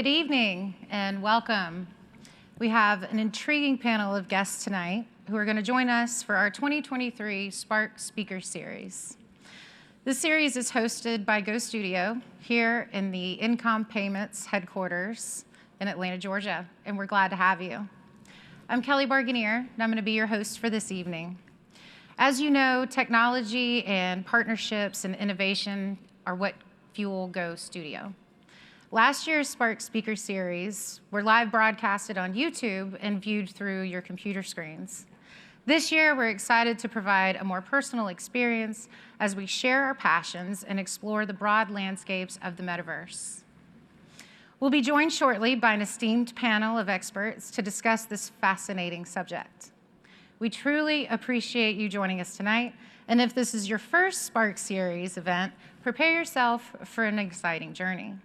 Good evening and welcome. We have an intriguing panel of guests tonight who are going to join us for our 2023 Spark Speaker Series. This series is hosted by Go Studio here in the InComm Payments headquarters in Atlanta, Georgia, and we're glad to have you. I'm Kelly Bargainnier, and I'm going to be your host for this evening. As you know, technology and partnerships and innovation are what fuel Go Studio. Last year's Spark Speaker Series were live broadcasted on YouTube and viewed through your computer screens. This year, we're excited to provide a more personal experience as we share our passions and explore the broad landscapes of the Metaverse. We'll be joined shortly by an esteemed panel of experts to discuss this fascinating subject. We truly appreciate you joining us tonight, and if this is your first Spark Series event, prepare yourself for an exciting journey.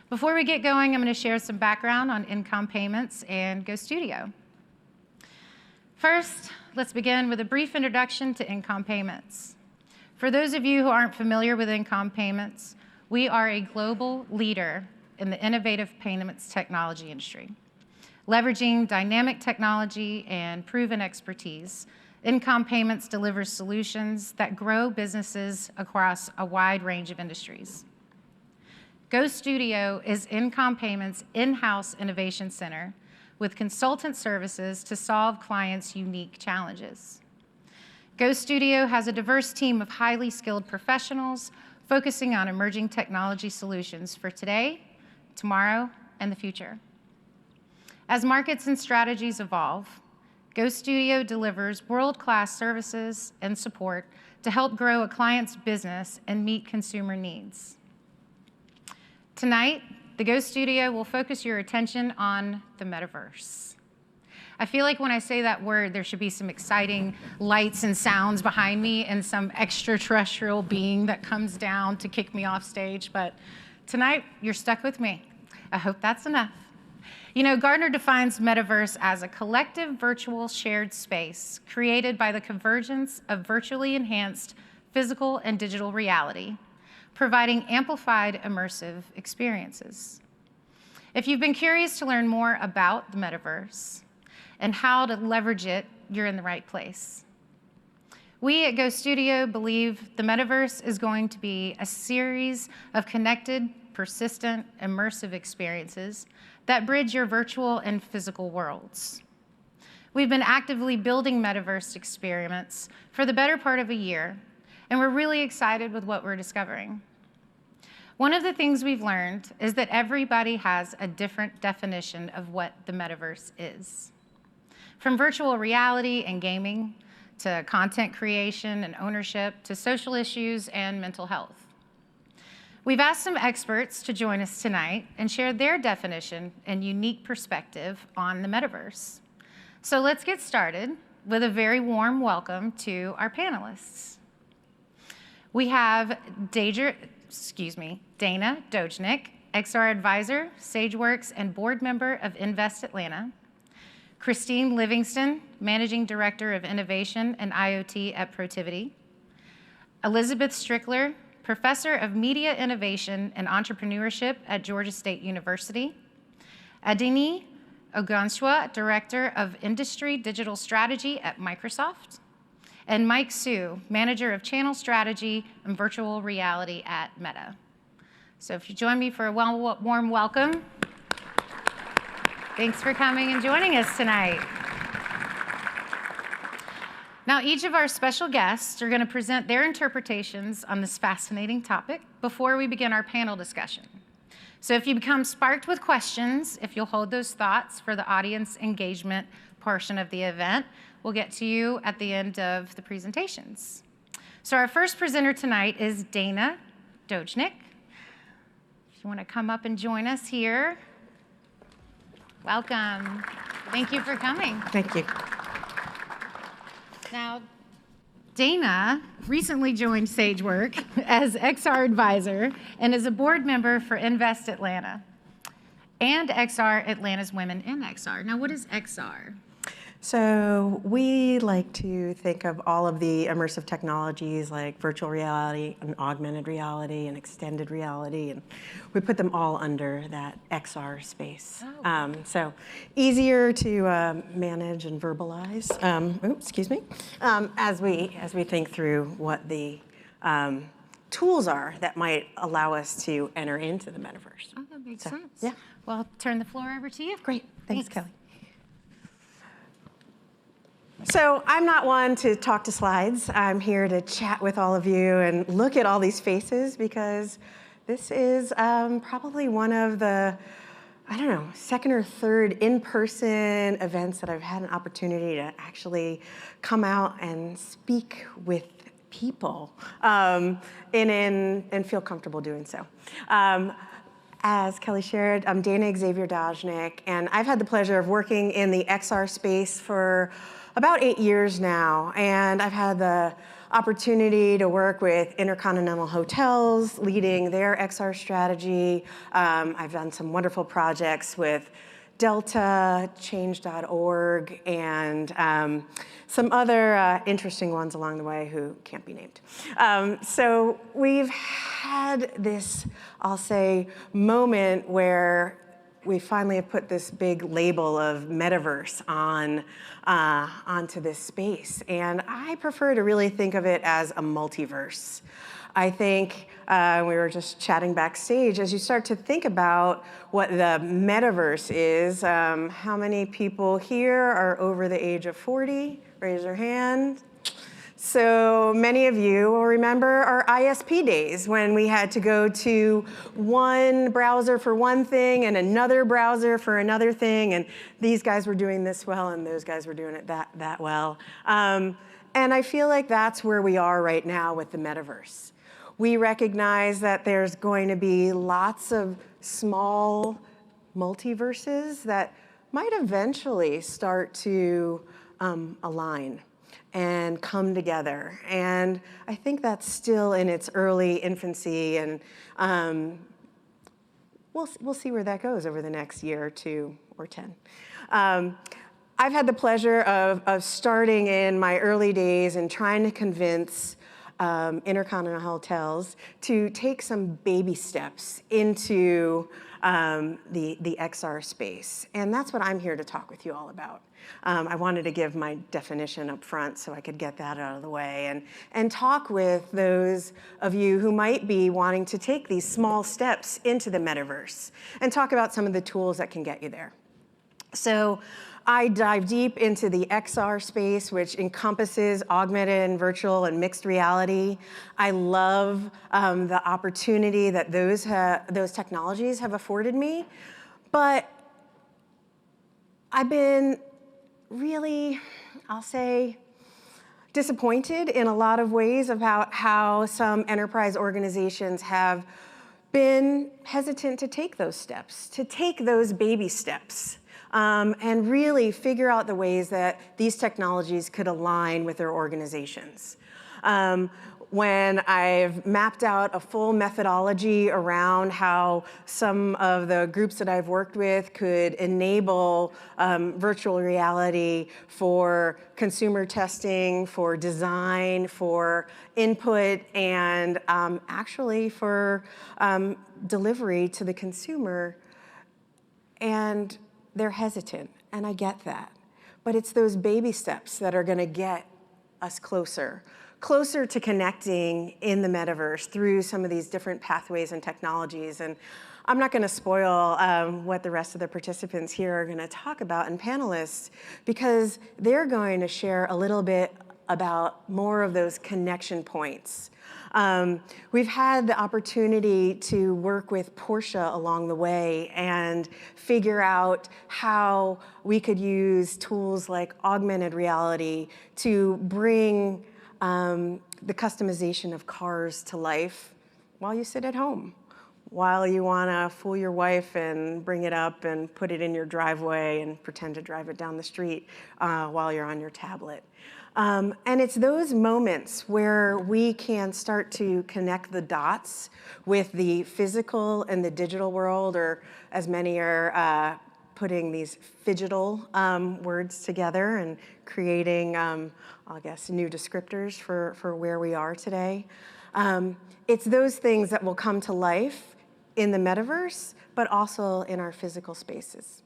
Before we get going, I'm going to share some background on InComm Payments and Go Studio. First, let's begin with a brief introduction to InComm Payments. For those of you who aren't familiar with InComm Payments, we are a global leader in the innovative payments technology industry. Leveraging dynamic technology and proven expertise, InComm Payments delivers solutions that grow businesses across a wide range of industries. Go Studio is InComm Payments' in-house innovation center with consultant services to solve clients' unique challenges. Go Studio has a diverse team of highly skilled professionals focusing on emerging technology solutions for today, tomorrow, and the future. As markets and strategies evolve, Go Studio delivers world-class services and support to help grow a client's business and meet consumer needs. Tonight, the Go Studio will focus your attention on the Metaverse. I feel like when I say that word, there should be some exciting lights and sounds behind me and some extraterrestrial being that comes down to kick me off stage, but tonight, you're stuck with me. I hope that's enough. You know, Gartner defines Metaverse as a collective virtual shared space created by the convergence of virtually enhanced physical and digital reality, providing amplified immersive experiences. If you've been curious to learn more about the Metaverse and how to leverage it, you're in the right place. We at Go Studio believe the Metaverse is going to be a series of connected, persistent, immersive experiences that bridge your virtual and physical worlds. We've been actively building Metaverse experiments for the better part of a year, and we're really excited with what we're discovering. One of the things we've learned is that everybody has a different definition of what the Metaverse is. From virtual reality and gaming, to content creation and ownership, to social issues and mental health. We've asked some experts to join us tonight and share their definition and unique perspective on the Metaverse. So let's get started with a very warm welcome to our panelists. We have Dana Dojnik, XR Advisor, Sageworx, and board member of Invest Atlanta. Christine Livingston, Managing Director of Innovation and IoT at Protiviti. Elizabeth Strickler, Professor of Media Innovation and Entrepreneurship at Georgia State University. Adeniyi, Ogunsua, Director of Industry Digital Strategy at Microsoft. And Mike Su, Manager of Channel Strategy and Virtual Reality at Meta. So if you join me for a warm welcome. Thanks for coming and joining us tonight. Now, each of our special guests are going to present their interpretations on this fascinating topic before we begin our panel discussion. So if you become sparked with questions, if you'll hold those thoughts for the audience engagement portion of the event, we'll get to you at the end of the presentations. So our first presenter tonight is Dana Dojnik. If you want to come up and join us here. Welcome. Thank you for coming. Thank you. Now, Dana recently joined Sageworx as XR Advisor and is a board member for Invest Atlanta and XR Atlanta's Women in XR. Now, what is XR? So we like to think of all of the immersive technologies like virtual reality and augmented reality and extended reality, and we put them all under that XR space. Oh. So easier to manage and verbalize, excuse me, as we think through what the tools are that might allow us to enter into the metaverse. Oh, that makes sense. Yeah. Well, I'll turn the floor over to you. Great. Thanks, Kelly. So I'm not one to talk to slides. I'm here to chat with all of you and look at all these faces because this is probably one of the, I don't know, second or third in-person events that I've had an opportunity to actually come out and speak with people and feel comfortable doing so. As Kelly shared, I'm Xavier Dojnik, and I've had the pleasure of working in the XR space for about 8 years now, and I've had the opportunity to work with Intercontinental Hotels, leading their XR strategy. I've done some wonderful projects with Delta, Change.org, and some other interesting ones along the way who can't be named. So we've had this, I'll say, moment where we finally have put this big label of Metaverse onto this space. And I prefer to really think of it as a multiverse. I think we were just chatting backstage, as you start to think about what the Metaverse is, how many people here are over the age of 40? Raise your hand. So many of you will remember our ISP days when we had to go to one browser for one thing and another browser for another thing, and these guys were doing this well and those guys were doing it that well. And I feel like that's where we are right now with the Metaverse. We recognize that there's going to be lots of small multiverses that might eventually start to align and come together. And I think that's still in its early infancy, and we'll see where that goes over the next year or 2 or 10. I've had the pleasure of starting in my early days and trying to convince Intercontinental Hotels to take some baby steps into the XR space. And that's what I'm here to talk with you all about. I wanted to give my definition up front so I could get that out of the way and talk with those of you who might be wanting to take these small steps into the metaverse and talk about some of the tools that can get you there. So I dive deep into the XR space, which encompasses augmented and virtual and mixed reality. I love the opportunity that those technologies have afforded me, but I've been really, I'll say, disappointed in a lot of ways about how some enterprise organizations have been hesitant to take those steps, to take those baby steps. And really figure out the ways that these technologies could align with their organizations. When I've mapped out a full methodology around how some of the groups that I've worked with could enable virtual reality for consumer testing, for design, for input, and actually for delivery to the consumer, and they're hesitant, and I get that. But it's those baby steps that are gonna get us closer to connecting in the metaverse through some of these different pathways and technologies. And I'm not gonna spoil what the rest of the participants here are gonna talk about and panelists, because they're going to share a little bit about more of those connection points. We've had the opportunity to work with Porsche along the way and figure out how we could use tools like augmented reality to bring the customization of cars to life while you sit at home, while you wanna fool your wife and bring it up and put it in your driveway and pretend to drive it down the street while you're on your tablet. And it's those moments where we can start to connect the dots with the physical and the digital world, or as many are putting these phygital words together and creating, I guess, new descriptors for where we are today. It's those things that will come to life in the metaverse, but also in our physical spaces.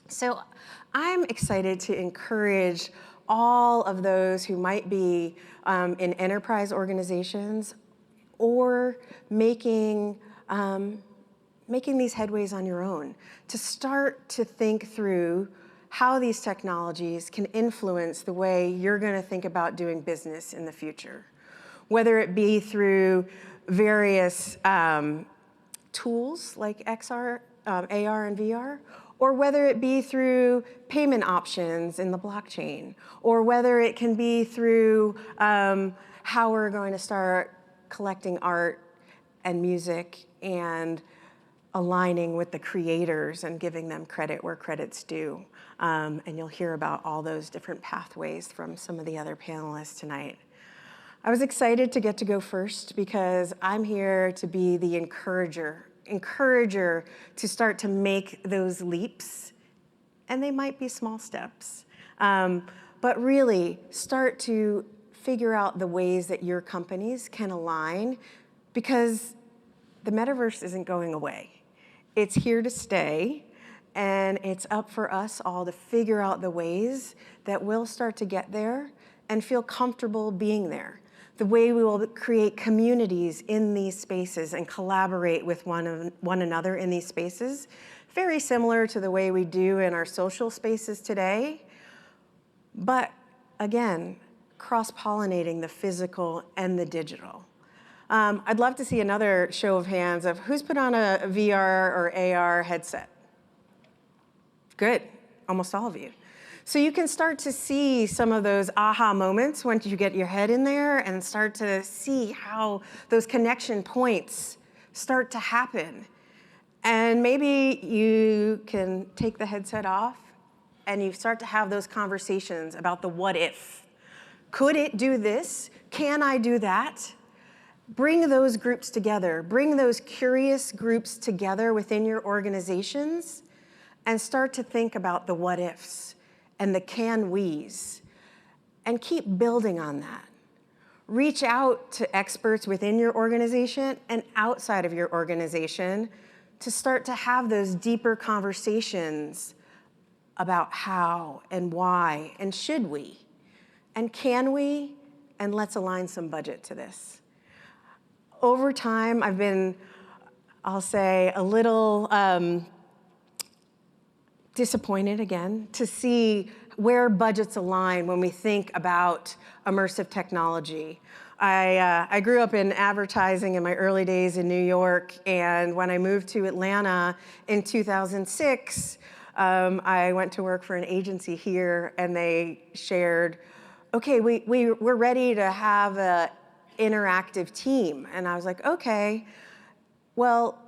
So I'm excited to encourage all of those who might be in enterprise organizations or making these headways on your own, to start to think through how these technologies can influence the way you're going to think about doing business in the future. Whether it be through various tools like XR, AR, and VR, or whether it be through payment options in the blockchain, or whether it can be through how we're going to start collecting art and music and aligning with the creators and giving them credit where credit's due. And you'll hear about all those different pathways from some of the other panelists tonight. I was excited to get to go first because I'm here to be the encourager to start to make those leaps, and they might be small steps, but really start to figure out the ways that your companies can align, because the metaverse isn't going away. It's here to stay, and it's up for us all to figure out the ways that we'll start to get there and feel comfortable being there. The way we will create communities in these spaces and collaborate with one another in these spaces, very similar to the way we do in our social spaces today, but again, cross-pollinating the physical and the digital. I'd love to see another show of hands of who's put on a VR or AR headset. Good, almost all of you. So you can start to see some of those aha moments once you get your head in there and start to see how those connection points start to happen. And maybe you can take the headset off and you start to have those conversations about the what if. Could it do this? Can I do that? Bring those groups together. Bring those curious groups together within your organizations and start to think about the what ifs and the can we's, and keep building on that. Reach out to experts within your organization and outside of your organization to start to have those deeper conversations about how and why and should we and can we, and let's align some budget to this. Over time, I've been, I'll say, a little disappointed again to see where budgets align when we think about immersive technology. I grew up in advertising in my early days in New York, and when I moved to Atlanta in 2006, I went to work for an agency here, and they shared, okay, we're ready to have an interactive team. And I was like, okay, well,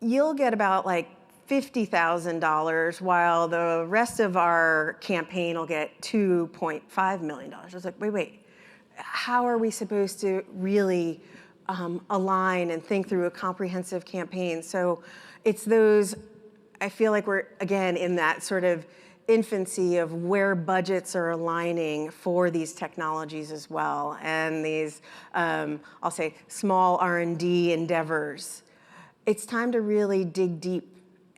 you'll get about like $50,000 while the rest of our campaign will get $2.5 million. I was like, wait, how are we supposed to really align and think through a comprehensive campaign? So it's those, I feel like we're, again, in that sort of infancy of where budgets are aligning for these technologies as well, and these, I'll say, small R&D endeavors. It's time to really dig deep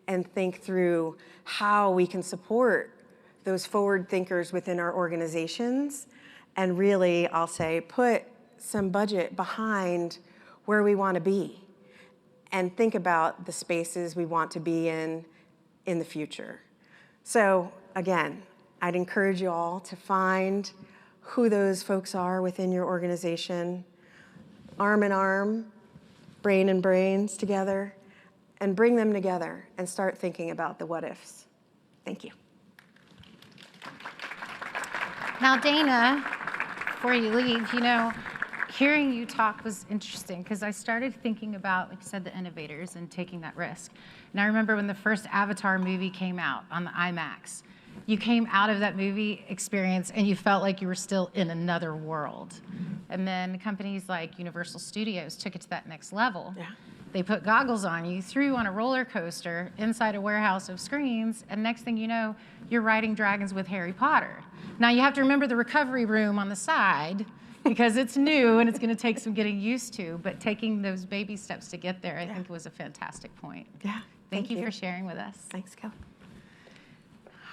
and think through how we can support those forward thinkers within our organizations, and really, I'll say, put some budget behind where we want to be and think about the spaces we want to be in the future. So again, I'd encourage you all to find who those folks are within your organization, arm in arm, brain and brains together, and bring them together and start thinking about the what ifs. Thank you. Now, Dana, before you leave, hearing you talk was interesting because I started thinking about, like you said, the innovators and taking that risk. And I remember when the first Avatar movie came out on the IMAX, you came out of that movie experience and you felt like you were still in another world. And then companies like Universal Studios took it to that next level. Yeah. They put goggles on you, threw you on a roller coaster inside a warehouse of screens, and next thing you know, you're riding dragons with Harry Potter. Now you have to remember the recovery room on the side because it's new and it's going to take some getting used to, but taking those baby steps to get there, I think was a fantastic point. Yeah. Thank you for sharing with us. Thanks, Kelly.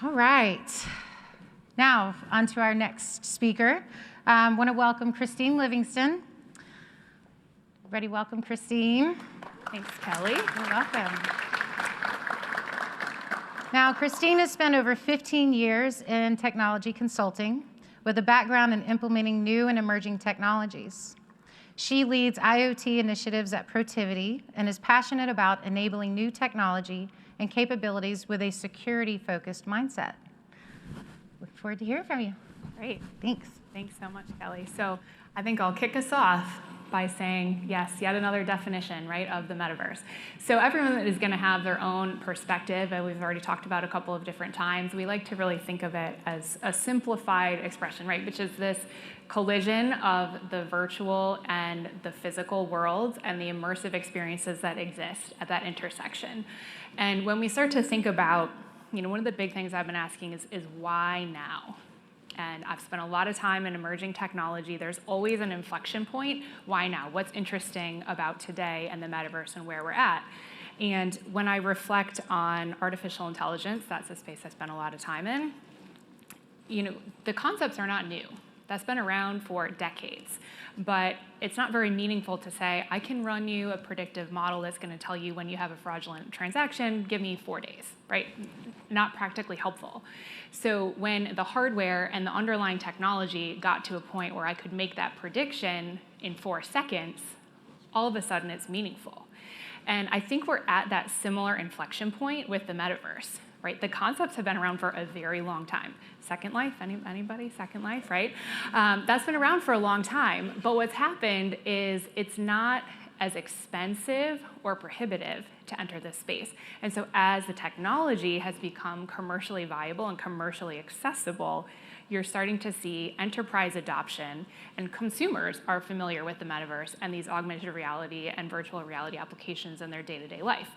All right. Now, on to our next speaker. I want to welcome Christine Livingston. Everybody welcome Christine. Thanks, Kelly. You're welcome. Now, Christine has spent over 15 years in technology consulting with a background in implementing new and emerging technologies. She leads IoT initiatives at Protiviti and is passionate about enabling new technology and capabilities with a security-focused mindset. Look forward to hearing from you. Great. Thanks. Thanks so much, Kelly. So I think I'll kick us off by saying, yes, yet another definition, right, of the metaverse. So everyone is going to have their own perspective, and we've already talked about a couple of different times. We like to really think of it as a simplified expression, right, which is this collision of the virtual and the physical worlds and the immersive experiences that exist at that intersection. And when we start to think about, one of the big things I've been asking is why now? And I've spent a lot of time in emerging technology. There's always an inflection point. Why now? What's interesting about today and the metaverse and where we're at? And when I reflect on artificial intelligence, that's a space I spent a lot of time in, the concepts are not new. That's been around for decades. But it's not very meaningful to say, I can run you a predictive model that's going to tell you when you have a fraudulent transaction, give me 4 days, right? Not practically helpful. So when the hardware and the underlying technology got to a point where I could make that prediction in 4 seconds, all of a sudden it's meaningful. And I think we're at that similar inflection point with the metaverse, right? The concepts have been around for a very long time. Second Life, anybody? Second Life, right? That's been around for a long time. But what's happened is it's not as expensive or prohibitive to enter this space. And so as the technology has become commercially viable and commercially accessible, you're starting to see enterprise adoption, and consumers are familiar with the metaverse and these augmented reality and virtual reality applications in their day-to-day life.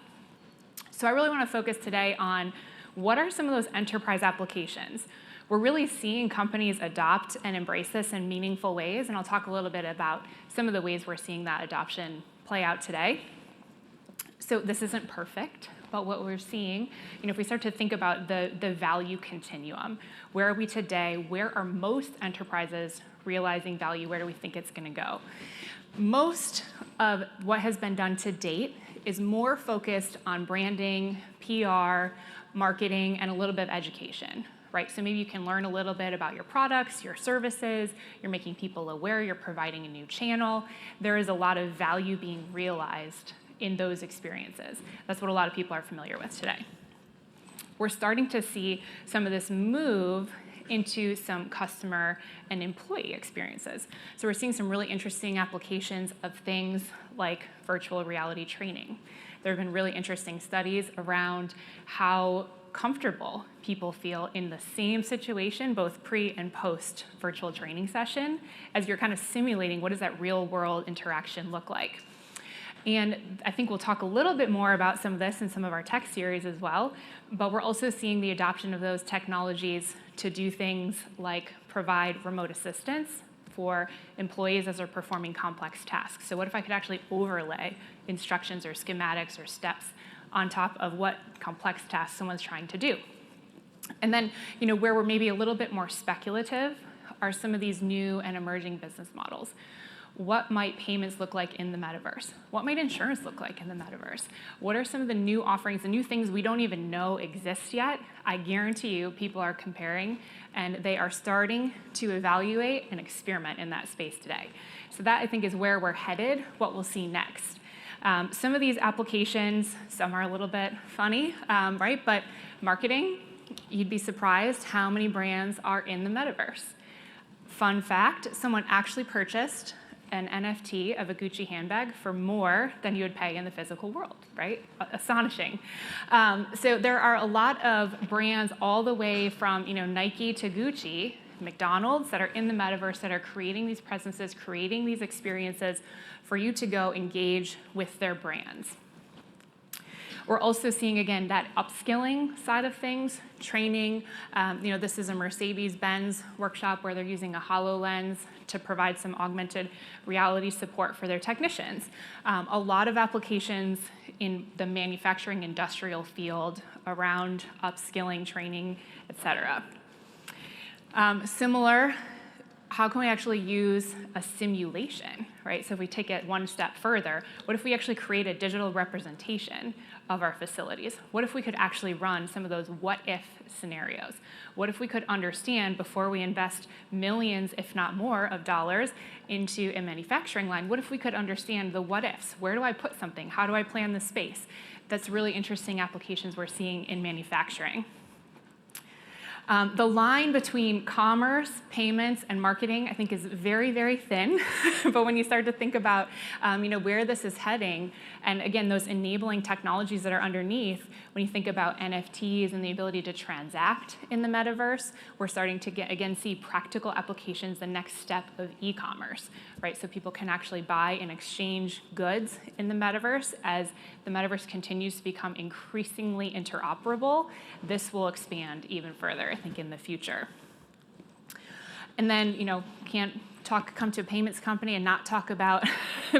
So I really want to focus today on what are some of those enterprise applications. We're really seeing companies adopt and embrace this in meaningful ways, and I'll talk a little bit about some of the ways we're seeing that adoption play out today. So this isn't perfect, but what we're seeing, if we start to think about the value continuum, where are we today? Where are most enterprises realizing value? Where do we think it's going to go? Most of what has been done to date is more focused on branding, PR, marketing, and a little bit of education, right? So maybe you can learn a little bit about your products, your services, you're making people aware, you're providing a new channel. There is a lot of value being realized in those experiences. That's what a lot of people are familiar with today. We're starting to see some of this move into some customer and employee experiences. So we're seeing some really interesting applications of things like virtual reality training. There have been really interesting studies around how comfortable people feel in the same situation, both pre and post virtual training session, as you're kind of simulating what does that real world interaction look like. And I think we'll talk a little bit more about some of this in some of our tech series as well, but we're also seeing the adoption of those technologies to do things like provide remote assistance for employees as they're performing complex tasks. So what if I could actually overlay instructions or schematics or steps on top of what complex tasks someone's trying to do? And then, where we're maybe a little bit more speculative are some of these new and emerging business models. What might payments look like in the metaverse? What might insurance look like in the metaverse? What are some of the new offerings, the new things we don't even know exist yet? I guarantee you people are comparing, and they are starting to evaluate and experiment in that space today. So that, I think, is where we're headed, what we'll see next. Some of these applications, some are a little bit funny, right? But marketing, you'd be surprised how many brands are in the metaverse. Fun fact, someone actually purchased an NFT of a Gucci handbag for more than you would pay in the physical world, right? Astonishing. So there are a lot of brands all the way from Nike to Gucci McDonald's that are in the metaverse that are creating these presences, creating these experiences for you to go engage with their brands. We're also seeing, again, that upskilling side of things, training. This is a Mercedes-Benz workshop where they're using a HoloLens to provide some augmented reality support for their technicians. A lot of applications in the manufacturing industrial field around upskilling, training, et cetera. Similar, how can we actually use a simulation, right? So if we take it one step further, what if we actually create a digital representation of our facilities? What if we could actually run some of those what-if scenarios? What if we could understand before we invest millions, if not more, of dollars into a manufacturing line, what if we could understand the what-ifs? Where do I put something? How do I plan the space? That's really interesting applications we're seeing in manufacturing. The line between commerce, payments, and marketing, I think, is very, very thin. But when you start to think about where this is heading, and again, those enabling technologies that are underneath, when you think about NFTs and the ability to transact in the metaverse, we're starting to again see practical applications, the next step of e-commerce, right? So people can actually buy and exchange goods in the metaverse. As the metaverse continues to become increasingly interoperable, this will expand even further, I think, in the future. And then, can't come to a payments company and not talk about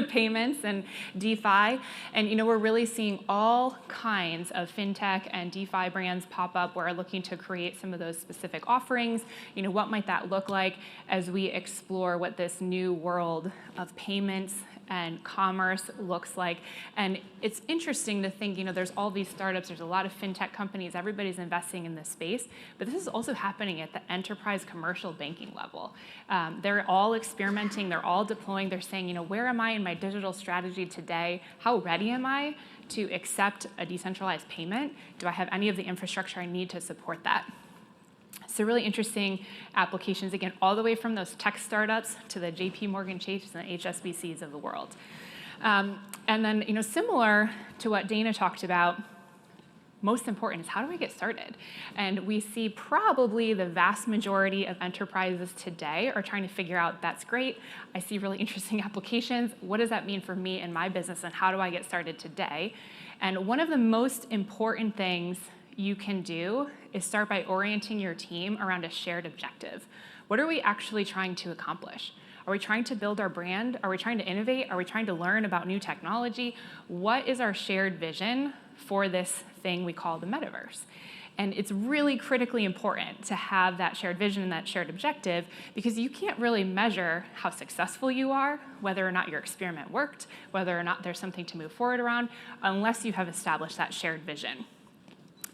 payments and DeFi. And, we're really seeing all kinds of fintech and DeFi brands pop up where we're looking to create some of those specific offerings. What might that look like as we explore what this new world of payments and commerce looks like? And it's interesting to think, there's all these startups, there's a lot of fintech companies, everybody's investing in this space, but this is also happening at the enterprise commercial banking level. They're all experimenting, they're all deploying, they're saying, where am I in my digital strategy today? How ready am I to accept a decentralized payment? Do I have any of the infrastructure I need to support that? So really interesting applications, again, all the way from those tech startups to the JP Morgan Chase and the HSBCs of the world. And then, similar to what Dana talked about, most important is how do we get started? And we see probably the vast majority of enterprises today are trying to figure out, that's great, I see really interesting applications, what does that mean for me and my business, and how do I get started today? And one of the most important things you can do is start by orienting your team around a shared objective. What are we actually trying to accomplish? Are we trying to build our brand? Are we trying to innovate? Are we trying to learn about new technology? What is our shared vision for this thing we call the metaverse? And it's really critically important to have that shared vision and that shared objective, because you can't really measure how successful you are, whether or not your experiment worked, whether or not there's something to move forward around, unless you have established that shared vision.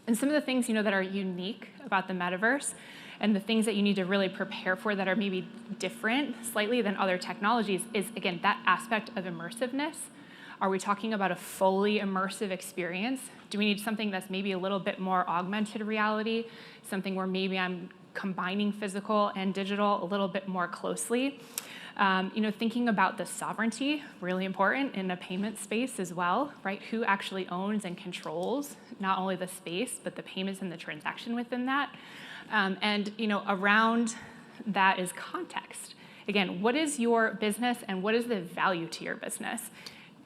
And some of the things that are unique about the metaverse and the things that you need to really prepare for that are maybe different slightly than other technologies is, again, that aspect of immersiveness. Are we talking about a fully immersive experience? Do we need something that's maybe a little bit more augmented reality, something where maybe I'm combining physical and digital a little bit more closely? Thinking about the sovereignty, really important in the payment space as well, right? Who actually owns and controls not only the space, but the payments and the transaction within that? Around that is context. Again, what is your business and what is the value to your business?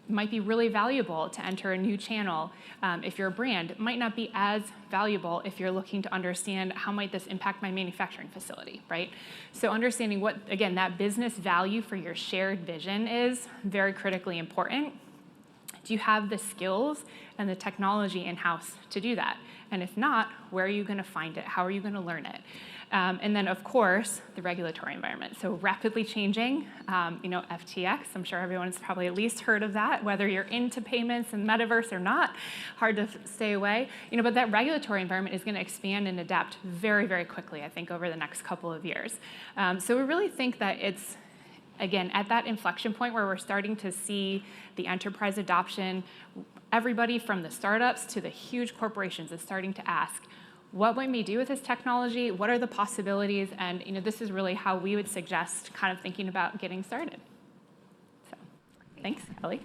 It might be really valuable to enter a new channel if you're a brand. It might not be as valuable if you're looking to understand how might this impact my manufacturing facility, right? So understanding what, again, that business value for your shared vision is very critically important. Do you have the skills and the technology in-house to do that? And if not, where are you going to find it? How are you going to learn it? And then, of course, the regulatory environment. So rapidly changing, FTX, I'm sure everyone's probably at least heard of that, whether you're into payments and metaverse or not, hard to stay away. But that regulatory environment is going to expand and adapt very, very quickly, I think, over the next couple of years. So we really think that it's, again, at that inflection point where we're starting to see the enterprise adoption, everybody from the startups to the huge corporations is starting to ask, what might we do with this technology? What are the possibilities? And this is really how we would suggest kind of thinking about getting started. So, thanks, Ellie.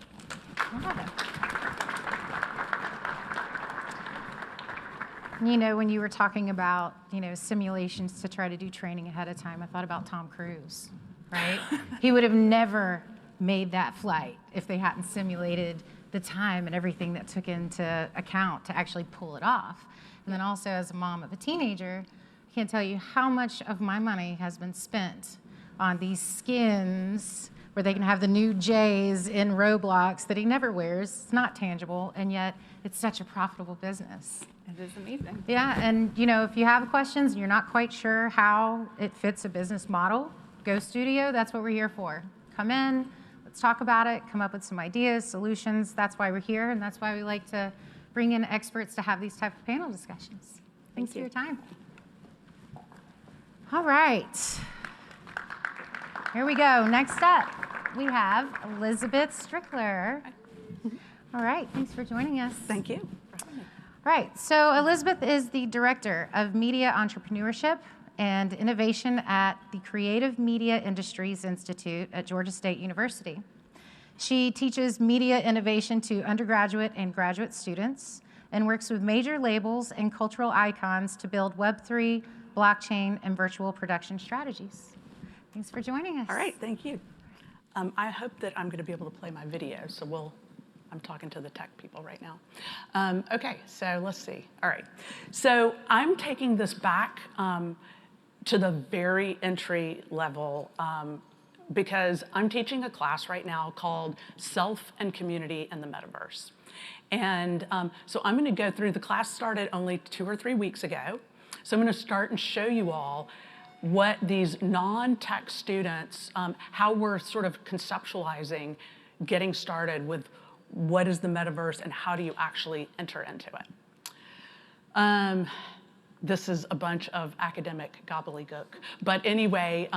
You know, when you were talking about, you know, simulations to try to do training ahead of time, I thought about Tom Cruise, right? He would have never made that flight if they hadn't simulated the time and everything that took into account to actually pull it off. And then also, as a mom of a teenager, I can't tell you how much of my money has been spent on these skins where they can have the new J's in Roblox that he never wears. It's not tangible, and yet it's such a profitable business. It is amazing. Yeah, and you know, if you have questions and you're not quite sure how it fits a business model, Go Studio, that's what we're here for. Come in, let's talk about it, come up with some ideas, solutions. That's why we're here, and that's why we like to bring in experts to have these type of panel discussions. Thanks for your time. All right. Here we go. Next up, we have Elizabeth Strickler. All right, thanks for joining us. Thank you. All right, so Elizabeth is the Director of Media Entrepreneurship and Innovation at the Creative Media Industries Institute at Georgia State University. She teaches media innovation to undergraduate and graduate students and works with major labels and cultural icons to build Web3, blockchain, and virtual production strategies. Thanks for joining us. All right, thank you. I hope that I'm going to be able to play my video, so I'm talking to the tech people right now. Okay, so let's see. All right, so I'm taking this back to the very entry level because I'm teaching a class right now called Self and Community in the Metaverse. And so I'm going to go through, the class started only 2 or 3 weeks ago. So I'm going to start and show you all what these non-tech students, how we're sort of conceptualizing getting started with what is the metaverse and how do you actually enter into it. This is a bunch of academic gobbledygook. But anyway,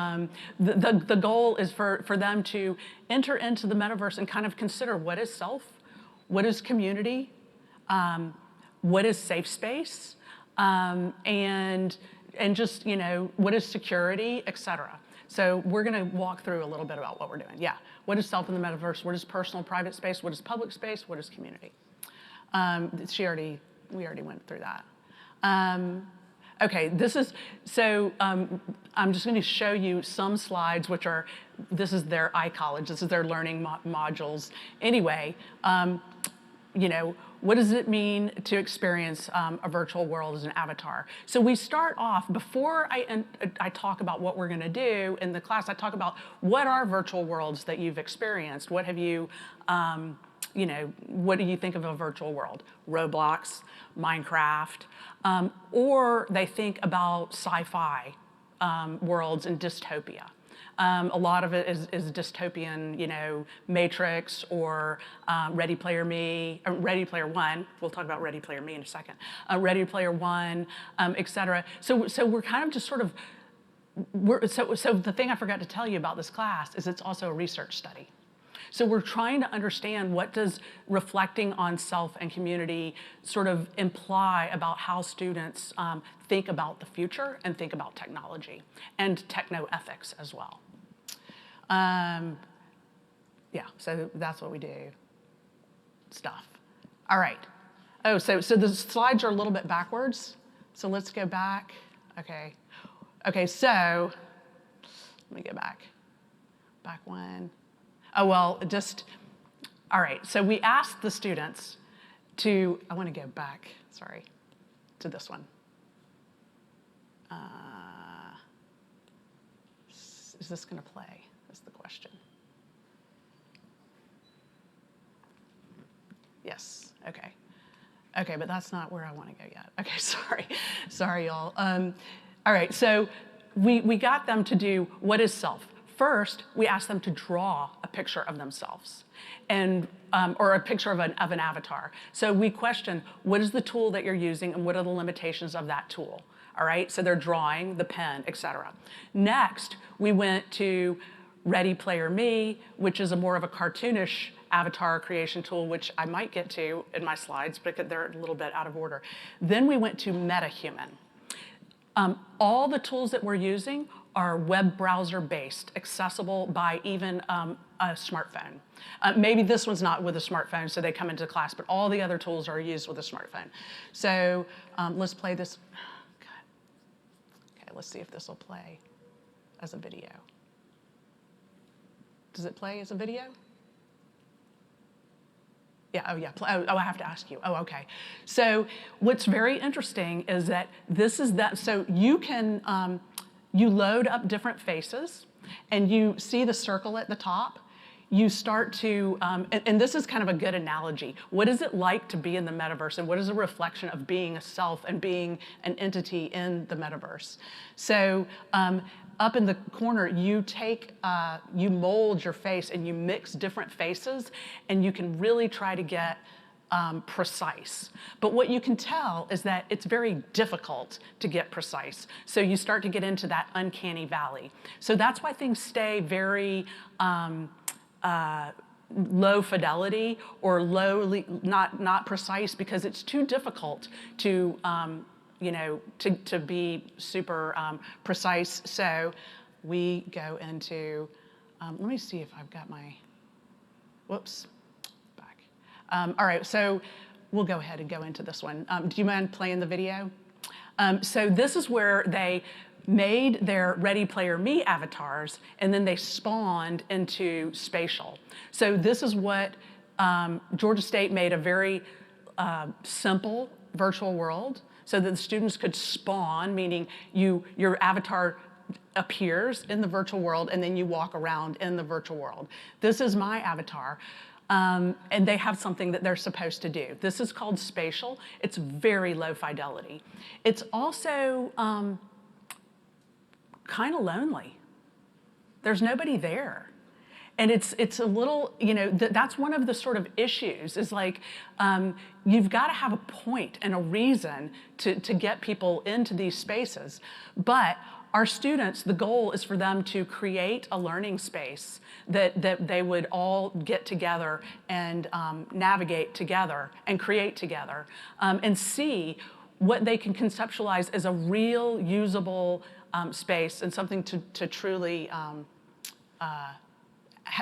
the goal is for them to enter into the metaverse and kind of consider what is self, what is community, what is safe space, and just, you know, what is security, et cetera. So we're going to walk through a little bit about what we're doing. Yeah, what is self in the metaverse? What is personal, private space? What is public space? What is community? We already went through that. Okay, I'm just going to show you some slides, this is their iCollege, this is their learning modules. Anyway, you know, what does it mean to experience a virtual world as an avatar? So we start off, before I talk about what we're going to do in the class, I talk about what are virtual worlds that you've experienced? What have you, you know, what do you think of a virtual world? Roblox, Minecraft, or they think about sci-fi worlds and dystopia. A lot of it is dystopian, you know, Matrix or Ready Player One. We'll talk about Ready Player Me in a second. Ready Player One, et cetera. So we're kind of just sort of, so the thing I forgot to tell you about this class is it's also a research study. So we're trying to understand what does reflecting on self and community sort of imply about how students think about the future and think about technology and techno-ethics as well. Yeah, so that's what we do. Stuff. All right. Oh, so the slides are a little bit backwards. So let's go back. Okay. Okay, so let me go back. Back one. Oh, well, all right. So we asked the students I want to go back, sorry, to this one. Is this going to play? Is the question. Yes, okay. Okay, but that's not where I want to go yet. Okay, sorry, y'all. All right, so we got them to do what is self. First, we asked them to draw a picture of themselves, and or a picture of an avatar. So we questioned, what is the tool that you're using and what are the limitations of that tool? All right, so they're drawing, the pen, et cetera. Next, we went to Ready Player Me, which is more of a cartoonish avatar creation tool, which I might get to in my slides, because they're a little bit out of order. Then we went to MetaHuman. All the tools that we're using are web browser based, accessible by even a smartphone. Maybe this one's not with a smartphone, so they come into class, but all the other tools are used with a smartphone. So let's play this. Okay, let's see if this will play as a video. Does it play as a video? Yeah, oh yeah, oh, I have to ask you. Oh, okay. So what's very interesting is that this is that, so you can, you load up different faces and you see the circle at the top. You start to, and this is kind of a good analogy. What is it like to be in the metaverse, and what is a reflection of being a self and being an entity in the metaverse? So up in the corner, you take, you mold your face and you mix different faces, and you can really try to get precise. But what you can tell is that it's very difficult to get precise. So you start to get into that uncanny valley. So that's why things stay very low fidelity or lowly, not precise, because it's too difficult to you know, to be super precise. So we go into, let me see if I've got my, whoops, back. All right, so we'll go ahead and go into this one. Do you mind playing the video? So this is where they made their Ready Player Me avatars, and then they spawned into spatial. So this is what Georgia State made a very simple virtual world so that the students could spawn, meaning your avatar appears in the virtual world and then you walk around in the virtual world. This is my avatar. And they have something that they're supposed to do. This is called spatial. It's very low fidelity. It's also kind of lonely. There's nobody there. And it's a little, you know, that's one of the sort of issues is like, you've got to have a point and a reason to get people into these spaces. But our students, the goal is for them to create a learning space that they would all get together and navigate together and create together and see what they can conceptualize as a real usable space and something to truly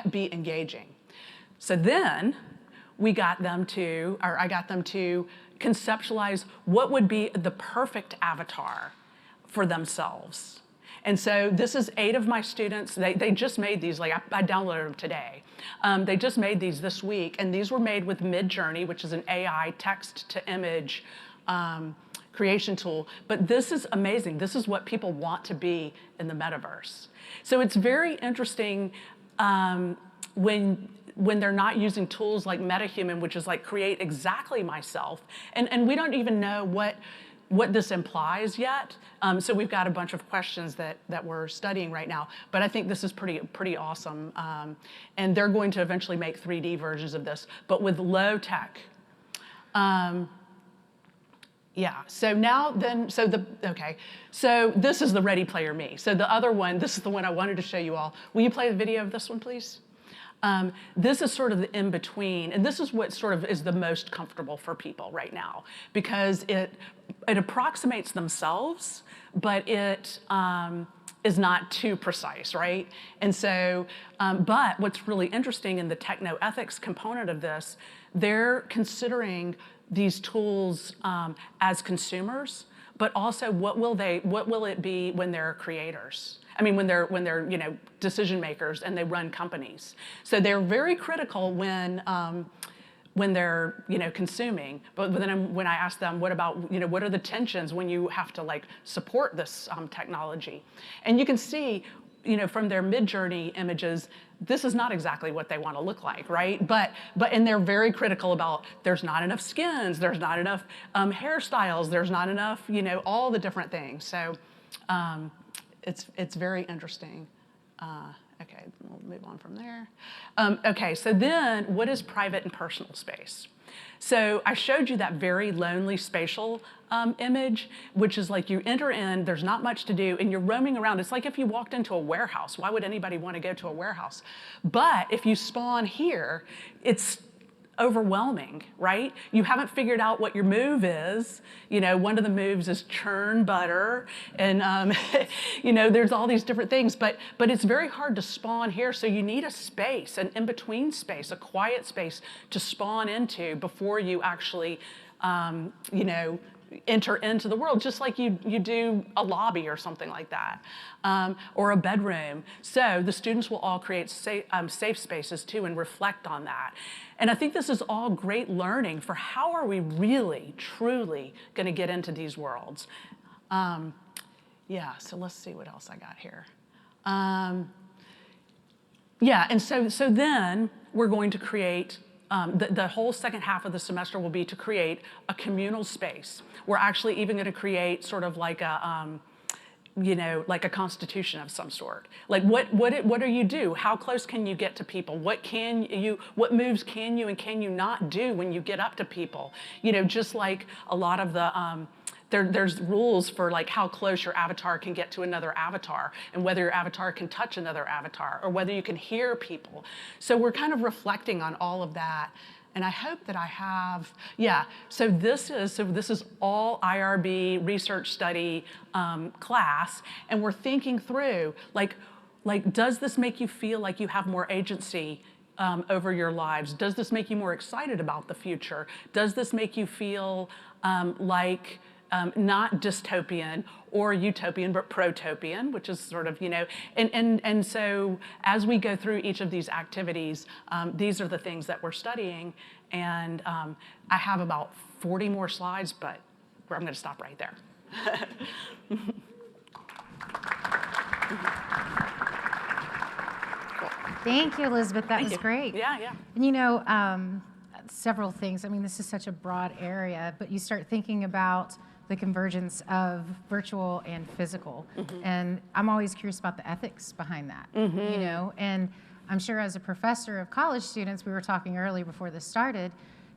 be engaging. So then I got them to conceptualize what would be the perfect avatar for themselves. And so this is 8 of my students. They just made these, like I downloaded them today. They just made these this week, and these were made with Midjourney, which is an AI text-to-image creation tool. But this is amazing. This is what people want to be in the metaverse. So it's very interesting when they're not using tools like MetaHuman, which is like create exactly myself. And we don't even know what this implies yet. So we've got a bunch of questions that we're studying right now. But I think this is pretty awesome. And they're going to eventually make 3D versions of this, but with low tech. Yeah, so now then, okay. So this is the Ready Player Me. So the other one, this is the one I wanted to show you all. Will you play the video of this one, please? This is sort of the in-between, and this is what sort of is the most comfortable for people right now, because it approximates themselves, but it is not too precise, right? And so, but what's really interesting in the techno-ethics component of this, they're considering these tools as consumers, but also what will it be when they're creators? I mean, when they're you know, decision makers and they run companies. So they're very critical when they're, you know, consuming. But then when I ask them, what about, you know, what are the tensions when you have to like support this technology? And you can see, you know, from their Midjourney images, this is not exactly what they want to look like, right? But and they're very critical about there's not enough skins, there's not enough hairstyles, there's not enough, you know, all the different things. So it's very interesting. Okay, we'll move on from there. Okay, so then what is private and personal space? So I showed you that very lonely spatial image, which is like you enter in, there's not much to do, and you're roaming around. It's like if you walked into a warehouse. Why would anybody want to go to a warehouse? But if you spawn here, it's overwhelming, right? You haven't figured out what your move is. You know, one of the moves is churn butter, and you know, there's all these different things, but it's very hard to spawn here, so you need a space, an in-between space, a quiet space to spawn into before you actually, you know, enter into the world, just like you do a lobby or something like that, or a bedroom. So the students will all create safe spaces too and reflect on that. And I think this is all great learning for how are we really, truly going to get into these worlds. Yeah, so let's see what else I got here. Yeah, and so then we're going to create, the whole second half of the semester will be to create a communal space. We're actually even going to create sort of like a, you know, like a constitution of some sort. Like what do you do? How close can you get to people? What moves can you and can you not do when you get up to people? You know, just like a lot of the, there's rules for like how close your avatar can get to another avatar and whether your avatar can touch another avatar or whether you can hear people. So we're kind of reflecting on all of that. And I hope that I have, yeah, so this is all IRB research study class, and we're thinking through, like, does this make you feel like you have more agency over your lives? Does this make you more excited about the future? Does this make you feel like not dystopian or utopian, but protopian, which is sort of, you know, and so as we go through each of these activities, these are the things that we're studying, and I have about 40 more slides, but I'm gonna stop right there. Thank you, Elizabeth. That was great. Yeah. And you know, several things. I mean, this is such a broad area, but you start thinking about the convergence of virtual and physical. And I'm always curious about the ethics behind that, you know? And I'm sure as a professor of college students, we were talking early before this started,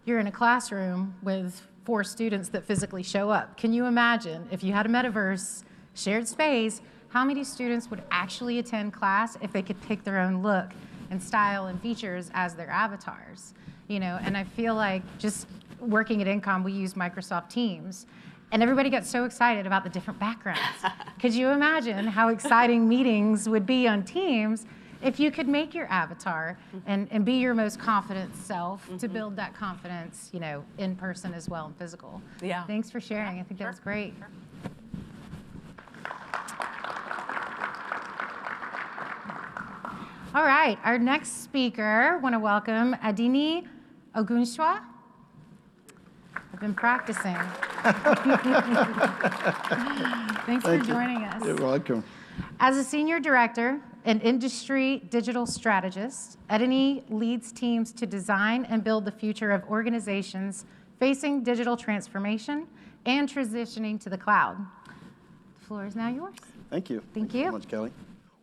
you're in a classroom with 4 students that physically show up. Can you imagine if you had a metaverse, shared space, how many students would actually attend class if they could pick their own look and style and features as their avatars? You know, and I feel like just working at InComm, we use Microsoft Teams, and everybody got so excited about the different backgrounds. Could you imagine how exciting meetings would be on Teams if you could make your avatar and be your most confident self to build that confidence, you know, in person as well and physical? Yeah. Thanks for sharing. I think that was great. Sure. All right, our next speaker, want to welcome Adeniyi Ogunsua. I've been practicing. Thanks for joining us. You're welcome. As a senior director and industry digital strategist, Adeniyi leads teams to design and build the future of organizations facing digital transformation and transitioning to the cloud. The floor is now yours. Thank you. Thank you. So much, Kelly.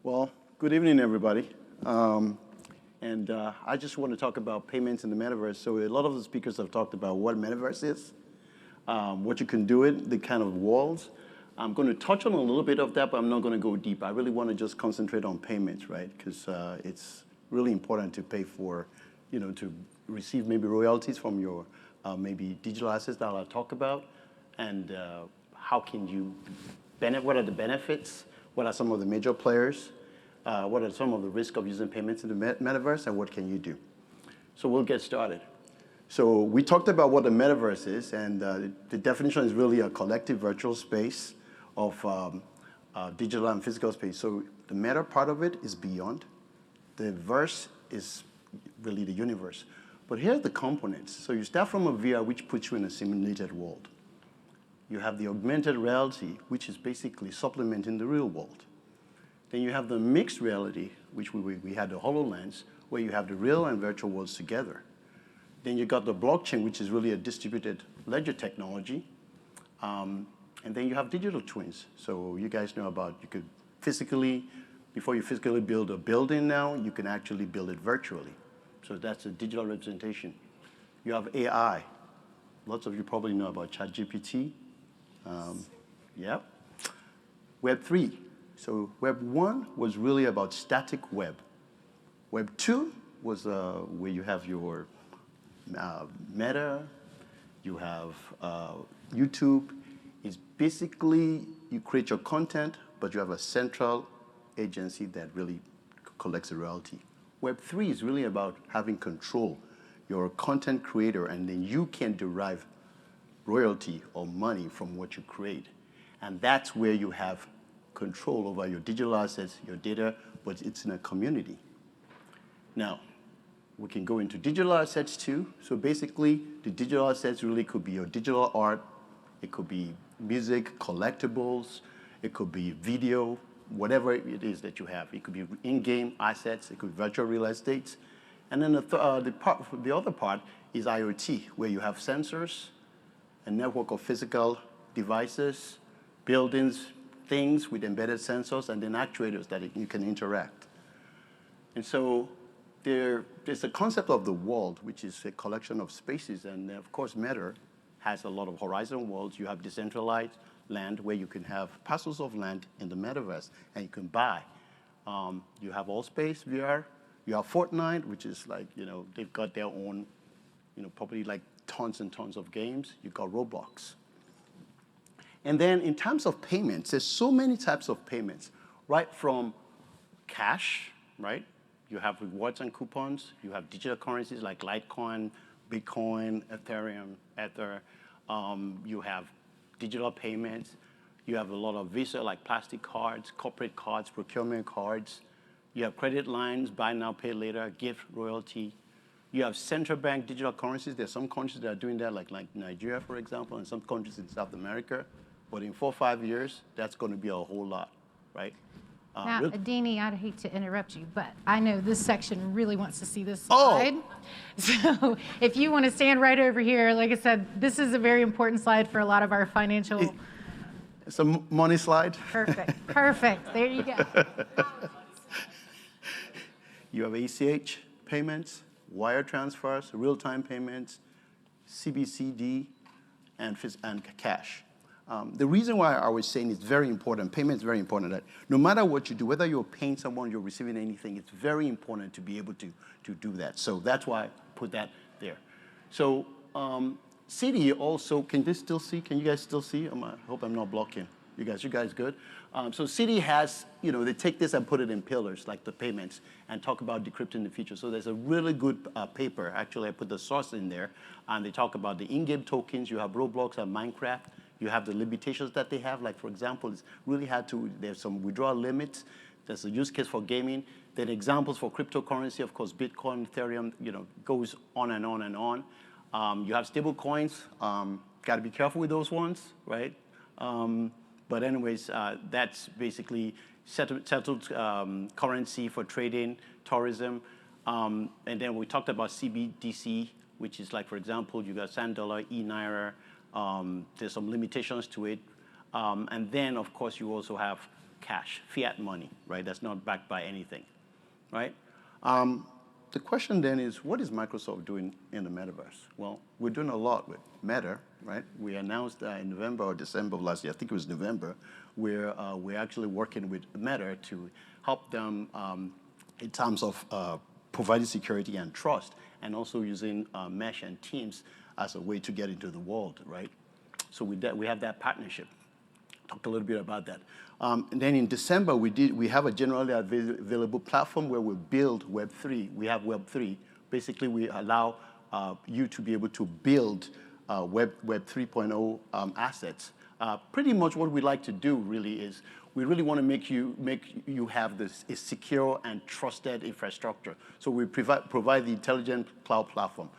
Well, good evening, everybody. I just want to talk about payments in the metaverse. So a lot of the speakers have talked about what metaverse is, what you can do it, the kind of walls. I'm going to touch on a little bit of that, but I'm not going to go deep. I really want to just concentrate on payments, right? Because it's really important to pay for, you know, to receive maybe royalties from your maybe digital assets that I'll talk about, and how can you benefit? What are the benefits? What are some of the major players? What are some of the risks of using payments in the metaverse, and what can you do? So we'll get started. So we talked about what the metaverse is, and the definition is really a collective virtual space of digital and physical space. So the meta part of it is beyond. The verse is really the universe. But here are the components. So you start from a VR, which puts you in a simulated world. You have the augmented reality, which is basically supplementing the real world. Then you have the mixed reality, which we had the HoloLens, where you have the real and virtual worlds together. Then you got the blockchain, which is really a distributed ledger technology. And then you have digital twins. So you guys know about, you could physically, before you physically build a building now, you can actually build it virtually. So that's a digital representation. You have AI. Lots of you probably know about ChatGPT. Yep. Web 3. So Web 1 was really about static web. Web 2 was where you have your Meta, you have YouTube. It's basically you create your content, but you have a central agency that really collects the royalty. Web3 is really about having control. You're a content creator, and then you can derive royalty or money from what you create. And that's where you have control over your digital assets, your data, but it's in a community. Now, we can go into digital assets too. So basically, the digital assets really could be your digital art, it could be music, collectibles, it could be video, whatever it is that you have. It could be in-game assets, it could be virtual real estate. And then the other part is IoT, where you have sensors, a network of physical devices, buildings, things with embedded sensors, and then actuators that you can interact. And so there's a concept of the world, which is a collection of spaces, and of course, Meta has a lot of horizon worlds. You have decentralized land where you can have parcels of land in the metaverse, and you can buy. You have Allspace VR. You have Fortnite, which is like, they've got their own, probably like tons and tons of games. You've got Roblox. And then in terms of payments, there's so many types of payments, right from cash, right? You have rewards and coupons. You have digital currencies like Litecoin, Bitcoin, Ethereum, Ether. You have digital payments. You have a lot of Visa, like plastic cards, corporate cards, procurement cards. You have credit lines, buy now, pay later, gift, royalty. You have central bank digital currencies. There's some countries that are doing that, like Nigeria, for example, and some countries in South America. But in 4 or 5 years, that's going to be a whole lot, right? Now, Adeniyi, I'd hate to interrupt you, but I know this section really wants to see this Oh. slide. So if you want to stand right over here, like I said, this is a very important slide for a lot of our financial. It's a money slide. Perfect, perfect. There you go. You have ACH payments, wire transfers, real-time payments, CBCD, and cash. The reason why I was saying it's very important, payment is very important, that no matter what you do, whether you're paying someone, you're receiving anything, it's very important to be able to do that. So that's why I put that there. So Citi also, can you guys still see? I hope I'm not blocking. You guys good? So Citi has, they take this and put it in pillars, like the payments, and talk about decrypting the future. So there's a really good paper. Actually, I put the source in there, and they talk about the in-game tokens. You have Roblox and Minecraft. You have the limitations that they have. Like, for example, it's really hard there's some withdrawal limits. There's a use case for gaming. Then examples for cryptocurrency, of course, Bitcoin, Ethereum, goes on and on and on. You have stable coins. Got to be careful with those ones, right? But anyways, that's basically settled currency for trading, tourism. And then we talked about CBDC, which is like, for example, you got Sand Dollar, E-Naira. There's some limitations to it. And then, of course, you also have cash, fiat money, right? That's not backed by anything, right? The question then is, what is Microsoft doing in the metaverse? Well, we're doing a lot with Meta, right? We announced in November or December of last year, I think it was November, where we're actually working with Meta to help them in terms of providing security and trust, and also using Mesh and Teams as a way to get into the world, right? So we have that partnership. Talked a little bit about that. And then in December, we have a generally available platform where we build Web3. We have Web3. Basically, we allow you to be able to build Web 3.0 assets. Pretty much what we like to do really is we really want to make you have this a secure and trusted infrastructure. So we provide the intelligent cloud platform.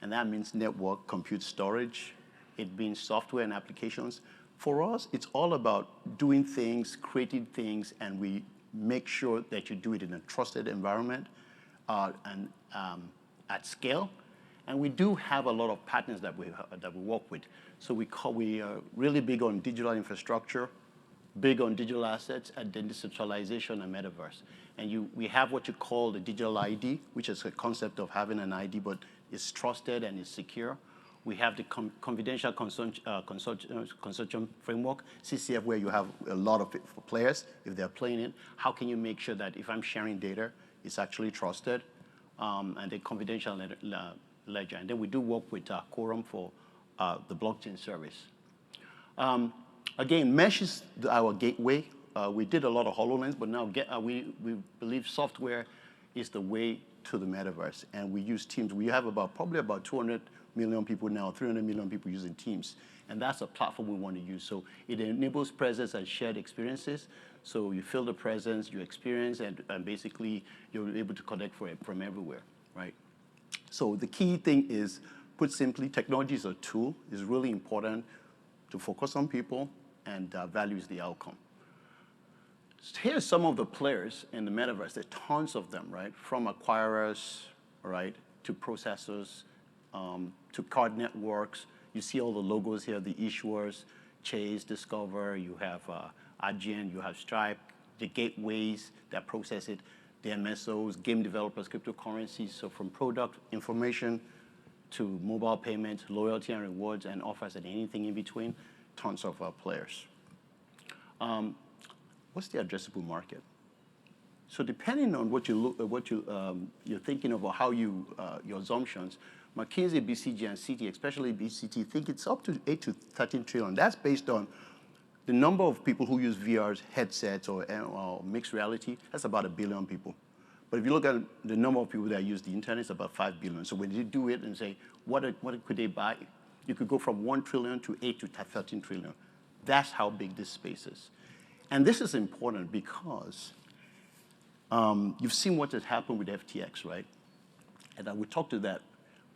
And that means network, compute, storage. It means software and applications. For us, it's all about doing things, creating things, and we make sure that you do it in a trusted environment and at scale. And we do have a lot of partners that we work with. So we are really big on digital infrastructure, big on digital assets, and then decentralization and metaverse. And we have what you call the digital ID, which is a concept of having an ID, but it's trusted and it's secure. We have the confidential consortium framework, CCF, where you have a lot of players. If they're playing it, how can you make sure that if I'm sharing data, it's actually trusted? And the confidential ledger. And then we do work with Quorum for the blockchain service. Again, Mesh is our gateway. We did a lot of HoloLens, but now we believe software is the way to the metaverse. And we use Teams. We have probably about 200 million people now, 300 million people using Teams. And that's a platform we want to use. So it enables presence and shared experiences. So you feel the presence, you experience, and basically you're able to connect from everywhere, right? So the key thing is, put simply, technology is a tool. It's really important to focus on people, and value is the outcome. So here's some of the players in the metaverse. There are tons of them, right? From acquirers, right, to processors, to card networks. You see all the logos here, the issuers, Chase, Discover, you have Adyen, you have Stripe, the gateways that process it, the MSOs, game developers, cryptocurrencies. So from product information to mobile payments, loyalty and rewards, and offers, and anything in between, tons of players. What's the addressable market? So depending on what you're thinking of, or how your assumptions, McKinsey, BCG, and CT, especially BCT, think it's up to 8 to 13 trillion. That's based on the number of people who use VR headsets or mixed reality. That's about 1 billion people. But if you look at the number of people that use the internet, it's about 5 billion. So when you do it and say, what could they buy? You could go from 1 trillion to 8 to 13 trillion. That's how big this space is. And this is important because you've seen what has happened with FTX, right? And I will talk to that.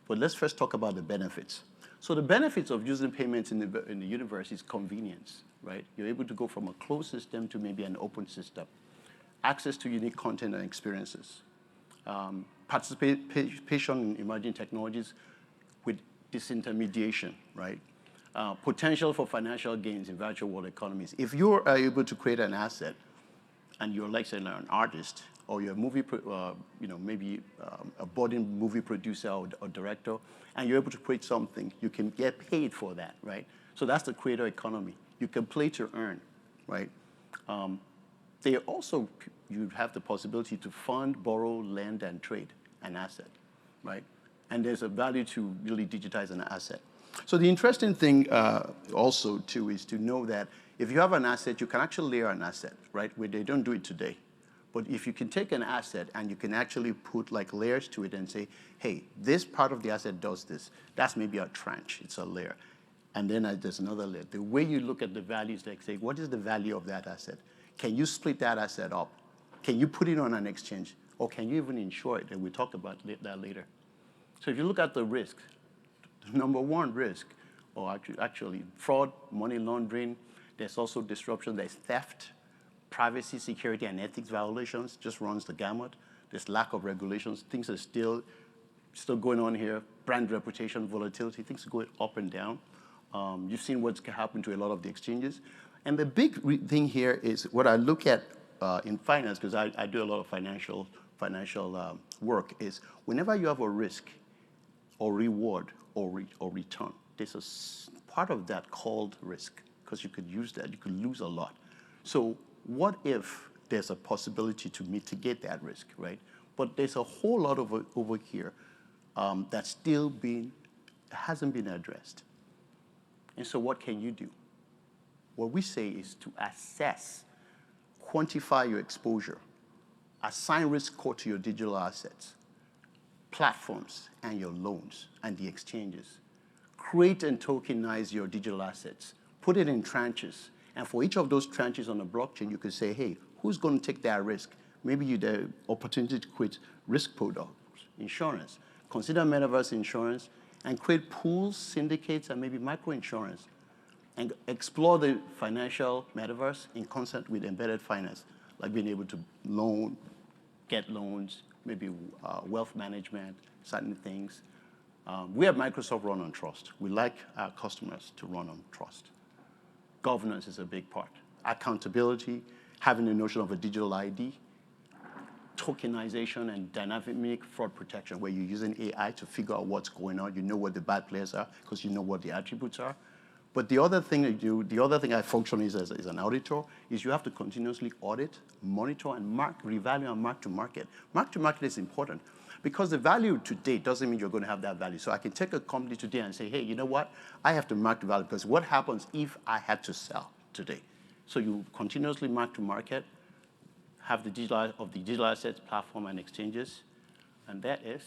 But let's first talk about the benefits. So the benefits of using payments in the universe is convenience, right? You're able to go from a closed system to maybe an open system. Access to unique content and experiences. Participation in emerging technologies with disintermediation, right? Potential for financial gains in virtual world economies. If you are able to create an asset, and you're, like, say, an artist, or you're a movie, maybe a budding movie producer or director, and you're able to create something, you can get paid for that, right? So that's the creator economy. You can play to earn, right? You have the possibility to fund, borrow, lend, and trade an asset, right? And there's a value to really digitize an asset. So the interesting thing also, too, is to know that if you have an asset, you can actually layer an asset, right? Where they don't do it today. But if you can take an asset and you can actually put like layers to it and say, hey, this part of the asset does this, that's maybe a tranche, it's a layer. And then there's another layer. The way you look at the values, like say, what is the value of that asset? Can you split that asset up? Can you put it on an exchange? Or can you even insure it? And we'll talk about that later. So if you look at the risk, the number one risk, or actually fraud, money laundering, there's also disruption, there's theft, privacy, security, and ethics violations, just runs the gamut. There's lack of regulations, things are still going on here, brand reputation, volatility, things are going up and down. You've seen what's happened to a lot of the exchanges. And the big thing here is what I look at in finance, because I do a lot of financial work, is whenever you have a risk or reward or return, there's a part of that called risk, because you could use that, you could lose a lot. So what if there's a possibility to mitigate that risk, right? But there's a whole lot of it over here that's still hasn't been addressed. And so what can you do? What we say is to assess, quantify your exposure, assign risk score to your digital assets, platforms and your loans and the exchanges. Create and tokenize your digital assets. Put it in tranches. And for each of those tranches on the blockchain, you could say, hey, who's going to take that risk? Maybe you the opportunity to create risk products, insurance. Consider metaverse insurance and create pools, syndicates, and maybe micro-insurance. And explore the financial metaverse in concert with embedded finance, like being able to get loans, maybe wealth management, certain things. We at Microsoft run on trust. We like our customers to run on trust. Governance is a big part. Accountability, having the notion of a digital ID, tokenization, and dynamic fraud protection, where you're using AI to figure out what's going on. You know what the bad players are because you know what the attributes are. But the other thing I function as an auditor is you have to continuously audit, monitor, and revalue and mark to market. Mark to market is important Because the value today doesn't mean you're going to have that value. So I can take a company today and say, hey, you know what? I have to mark the value, because what happens if I had to sell today? So you continuously mark to market, have the digital assets platform and exchanges, and that is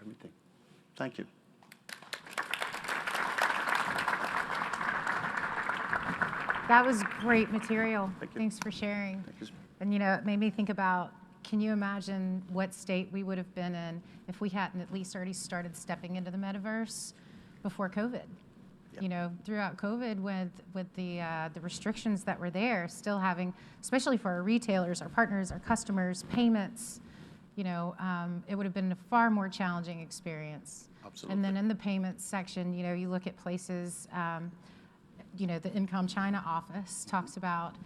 everything. Thank you. That was great material. Thank you. Thanks for sharing. Thank you. And it made me think about, can you imagine what state we would have been in if we hadn't at least already started stepping into the metaverse before COVID? Yeah. Throughout COVID, with the restrictions that were there, still having, especially for our retailers, our partners, our customers, payments, it would have been a far more challenging experience. Absolutely. And then in the payments section, you look at places, the InComm China office talks about,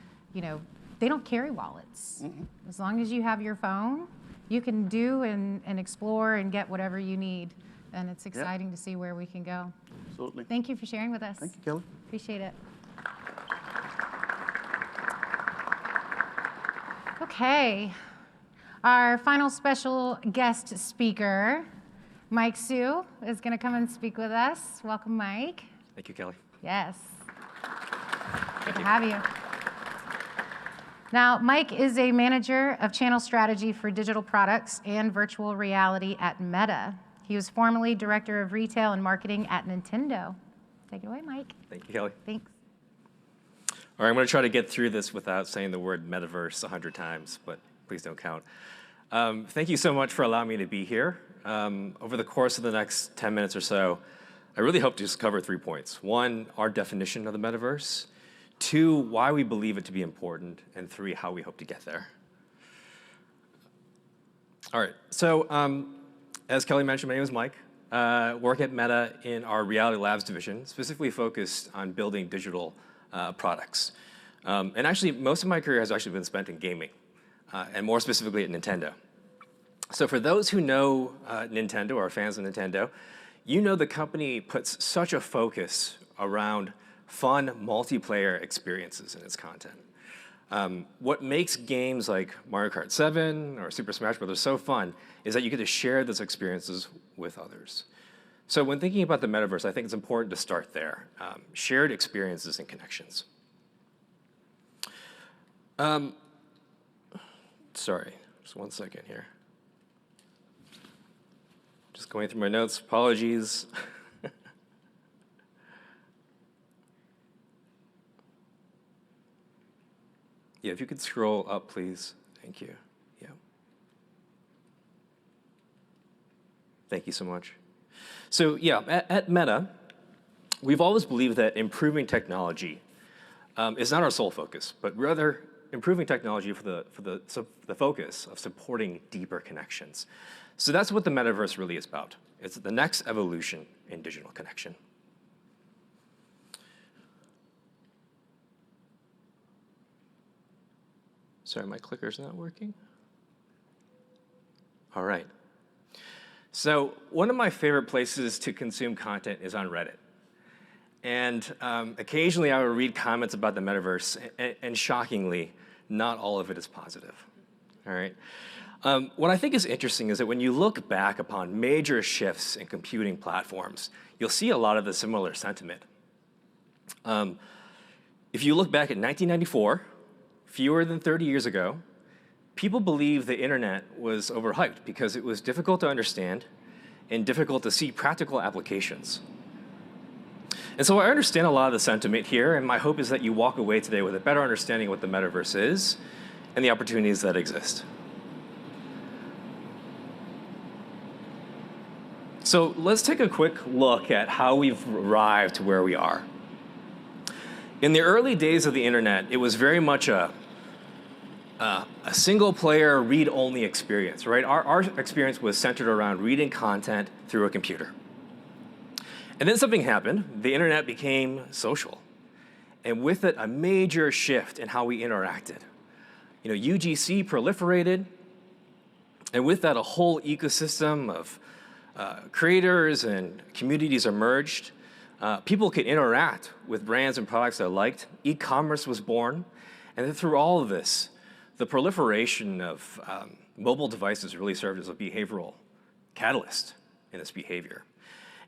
they don't carry wallets. Mm-hmm. As long as you have your phone, you can do and explore and get whatever you need. And it's exciting to see where we can go. Absolutely. Thank you for sharing with us. Thank you, Kelly. Appreciate it. Okay. Our final special guest speaker, Mike Sue, is going to come and speak with us. Welcome, Mike. Thank you, Kelly. Yes. Good to have you. Now, Mike is a manager of channel strategy for digital products and virtual reality at Meta. He was formerly director of retail and marketing at Nintendo. Take it away, Mike. Thank you, Kelly. Thanks. All right, I'm going to try to get through this without saying the word metaverse 100 times, but please don't count. Thank you so much for allowing me to be here. Over the course of the next 10 minutes or so, I really hope to just cover 3 points. 1, our definition of the metaverse. 2, why we believe it to be important. And 3, how we hope to get there. All right, so as Kelly mentioned, my name is Mike. Work at Meta in our Reality Labs division, specifically focused on building digital products. And actually, most of my career has actually been spent in gaming, and more specifically at Nintendo. So for those who know Nintendo or are fans of Nintendo, the company puts such a focus around fun multiplayer experiences in its content. What makes games like Mario Kart 7 or Super Smash Bros. So fun is that you get to share those experiences with others. So when thinking about the metaverse, I think it's important to start there. Shared experiences and connections. Sorry, just 1 second here. Just going through my notes, apologies. Yeah, if you could scroll up, please. Thank you. Yeah. Thank you so much. So yeah, at Meta, we've always believed that improving technology is not our sole focus, but rather improving technology for the focus of supporting deeper connections. So that's what the metaverse really is about. It's the next evolution in digital connection. Sorry, my clicker's not working. All right. So one of my favorite places to consume content is on Reddit. And occasionally I will read comments about the metaverse, and shockingly, not all of it is positive. All right. What I think is interesting is that when you look back upon major shifts in computing platforms, you'll see a lot of the similar sentiment. If you look back at 1994, fewer than 30 years ago, people believed the internet was overhyped because it was difficult to understand and difficult to see practical applications. And so I understand a lot of the sentiment here, and my hope is that you walk away today with a better understanding of what the metaverse is and the opportunities that exist. So let's take a quick look at how we've arrived to where we are. In the early days of the internet, it was very much a single-player, read-only experience, right? Our experience was centered around reading content through a computer. And then something happened. The internet became social. And with it, a major shift in how we interacted. UGC proliferated. And with that, a whole ecosystem of creators and communities emerged. People could interact with brands and products they liked. E-commerce was born. And then through all of this, the proliferation of Mobile devices really served as a behavioral catalyst in this behavior.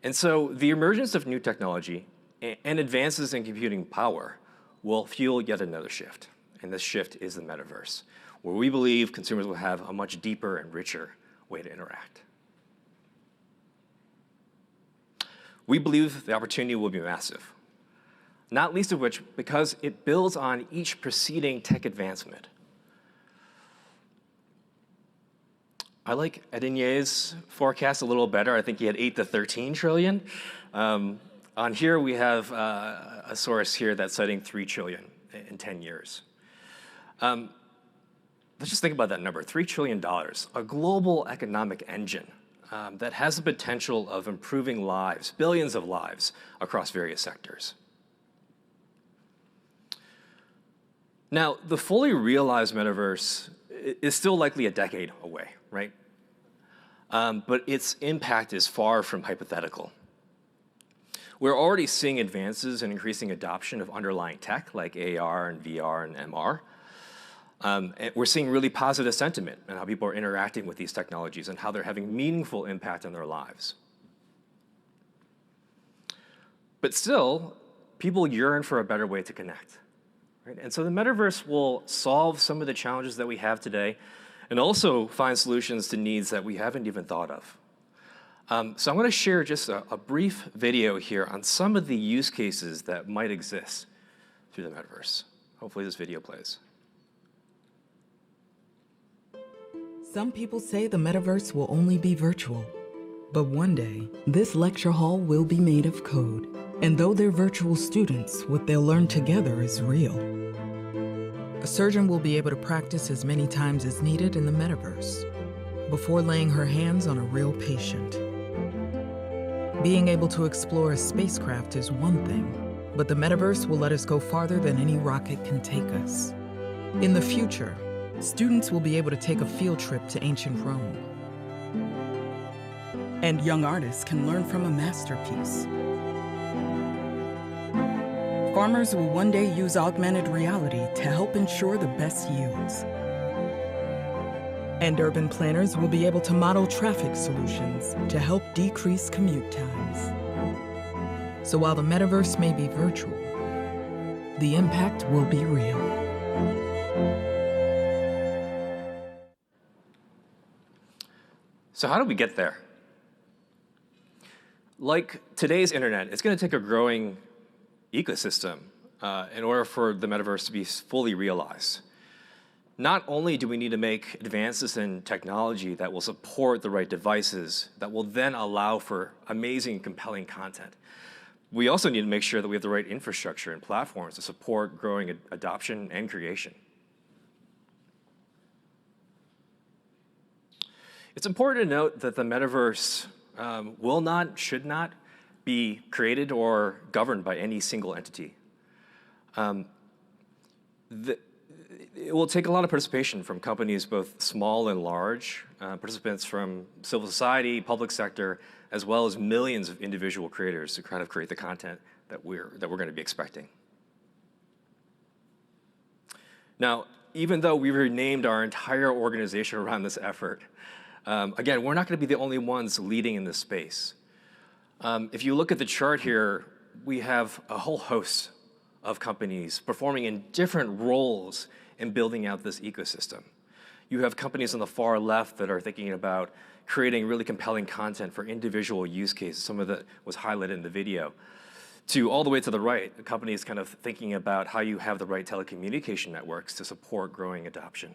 And so the emergence of new technology and advances in computing power will fuel yet another shift. And this shift is the metaverse, where we believe consumers will have a much deeper and richer way to interact. We believe the opportunity will be massive, not least of which because it builds on each preceding tech advancement. I like Adeniy's forecast a little better. I think he had 8 to 13 trillion. On here, we have a source here that's citing 3 trillion in 10 years. Let's just think about that number, $3 trillion, a global economic engine that has the potential of improving lives, billions of lives across various sectors. Now, the fully realized metaverse is still likely a decade away, right? But its impact is far from hypothetical. We're already seeing advances in increasing adoption of underlying tech like AR and VR and MR. And we're seeing really positive sentiment in how people are interacting with these technologies and how they're having meaningful impact on their lives. But still, people yearn for a better way to connect. Right? And so the metaverse will solve some of the challenges that we have today and also find solutions to needs that we haven't even thought of. So I'm going to share just a brief video here on some of the use cases that might exist through the metaverse. Hopefully this video plays. Some people say the metaverse will only be virtual. But one day, this lecture hall will be made of code. And though they're virtual students, what they'll learn together is real. A surgeon will be able to practice as many times as needed in the metaverse before laying her hands on a real patient. Being able to explore a spacecraft is one thing, but the metaverse will let us go farther than any rocket can take us. In the future, students will be able to take a field trip to ancient Rome. And young artists can learn from a masterpiece. Farmers will one day use augmented reality to help ensure the best yields. And urban planners will be able to model traffic solutions to help decrease commute times. So while the metaverse may be virtual, the impact will be real. So how do we get there? Like today's internet, it's going to take a growing ecosystem in order for the metaverse to be fully realized. Not only do we need to make advances in technology that will support the right devices that will then allow for amazing, compelling content, we also need to make sure that we have the right infrastructure and platforms to support growing adoption and creation. It's important to note that the metaverse will not, should not be created or governed by any single entity. It will take a lot of participation from companies, both small and large, participants from civil society, public sector, as well as millions of individual creators to kind of create the content that we're going to be expecting. Now, even though we renamed our entire organization around this effort, again, we're not going to be the only ones leading in this space. If you look at the chart here, we have a whole host of companies performing in different roles in building out this ecosystem. You have companies on the far left that are thinking about creating really compelling content for individual use cases, some of that was highlighted in the video, to all the way to the right, the companies kind of thinking about how you have the right telecommunication networks to support growing adoption.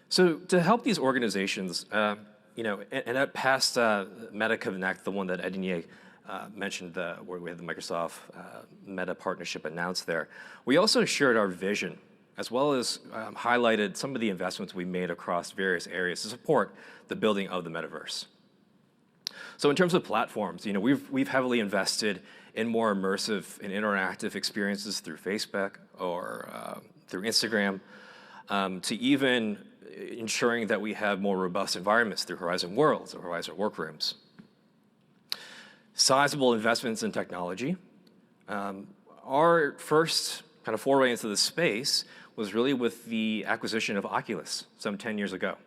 So to help these organizations, and at past Meta Connect, the one that Adeniyi mentioned, where we had the Microsoft Meta partnership announced there, we also shared our vision, as well as highlighted some of the investments we made across various areas to support the building of the metaverse. So in terms of platforms, we've heavily invested in more immersive and interactive experiences through Facebook or through Instagram, to even ensuring that we have more robust environments through Horizon Worlds or Horizon Workrooms. Sizable investments in technology. Our first kind of foray into the space was really with the acquisition of Oculus some 10 years ago.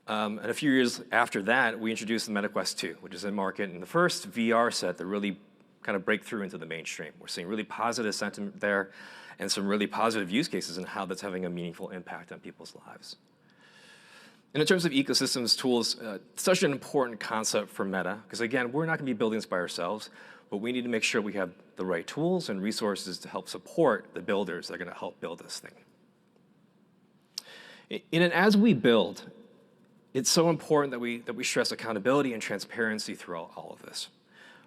And a few years after that, we introduced the MetaQuest 2, which is in market, and the first VR set that really kind of break through into the mainstream. We're seeing really positive sentiment there and some really positive use cases in how that's having a meaningful impact on people's lives. And in terms of ecosystems, tools, such an important concept for Meta, because again, we're not gonna be building this by ourselves, but we need to make sure we have the right tools and resources to help support the builders that are gonna help build this thing. And as we build, it's so important that we stress accountability and transparency throughout all of this.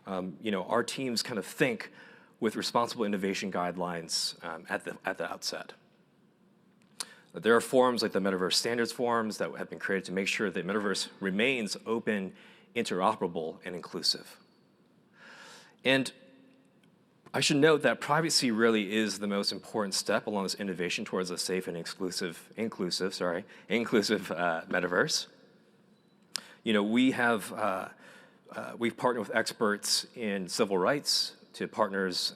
Our teams kind of think with responsible innovation guidelines at the outset. There are forums like the Metaverse Standards Forums that have been created to make sure that Metaverse remains open, interoperable, and inclusive. And I should note that privacy really is the most important step along this innovation towards a safe and inclusive metaverse. We've partnered with experts in civil rights to partners,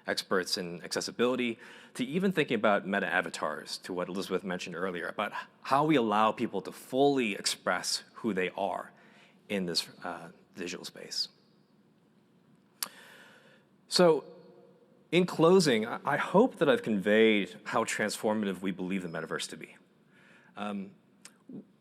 experts in accessibility, to even thinking about meta avatars, to what Elizabeth mentioned earlier, about how we allow people to fully express who they are in this digital space. So in closing, I hope that I've conveyed how transformative we believe the metaverse to be.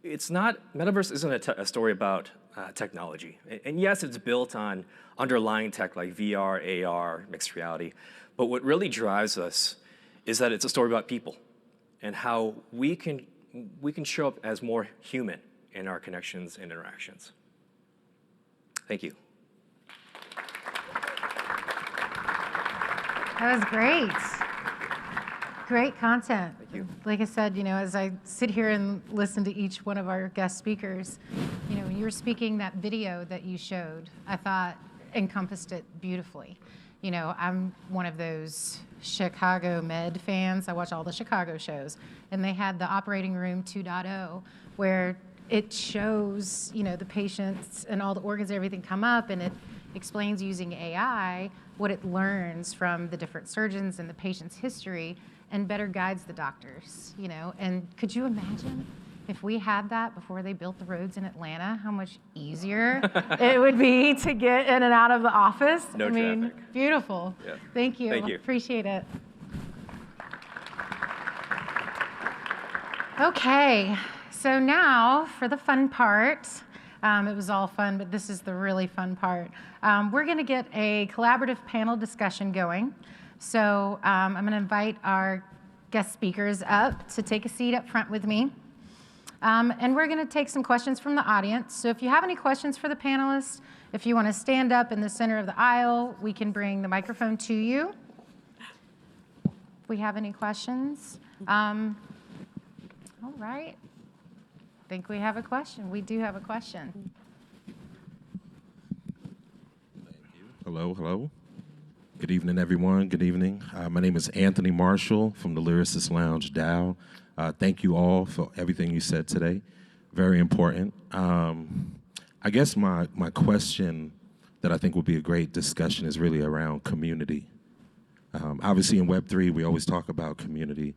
Metaverse isn't a story about technology. And yes, it's built on underlying tech like VR, AR, mixed reality. But what really drives us is that it's a story about people and how we can show up as more human in our connections and interactions. Thank you. That was great. Great content. Thank you. Like I said, as I sit here and listen to each one of our guest speakers, when you were speaking, that video that you showed, I thought encompassed it beautifully. I'm one of those Chicago med fans. I watch all the Chicago shows, and they had the operating room 2.0 where it shows, the patients and all the organs and everything come up, and it explains using AI what it learns from the different surgeons and the patient's history and better guides the doctors, And could you imagine if we had that before they built the roads in Atlanta, how much easier it would be to get in and out of the office? No traffic. Beautiful. Yeah. Thank you. Thank you. Appreciate it. Okay, so now for the fun part. It was all fun, but this is the really fun part. We're going to get a collaborative panel discussion going. So I'm going to invite our guest speakers up to take a seat up front with me. And we're going to take some questions from the audience. So if you have any questions for the panelists, if you want to stand up in the center of the aisle, we can bring the microphone to you. If we have any questions. All right. I think we have a question. We do have a question. Thank you. Hello. Good evening, everyone. Good evening. My name is Anthony Marshall from the Lyricist Lounge, Dow. Thank you all for everything you said today. Very important. I guess my question that I think will be a great discussion is really around community. Obviously in Web3, we always talk about community.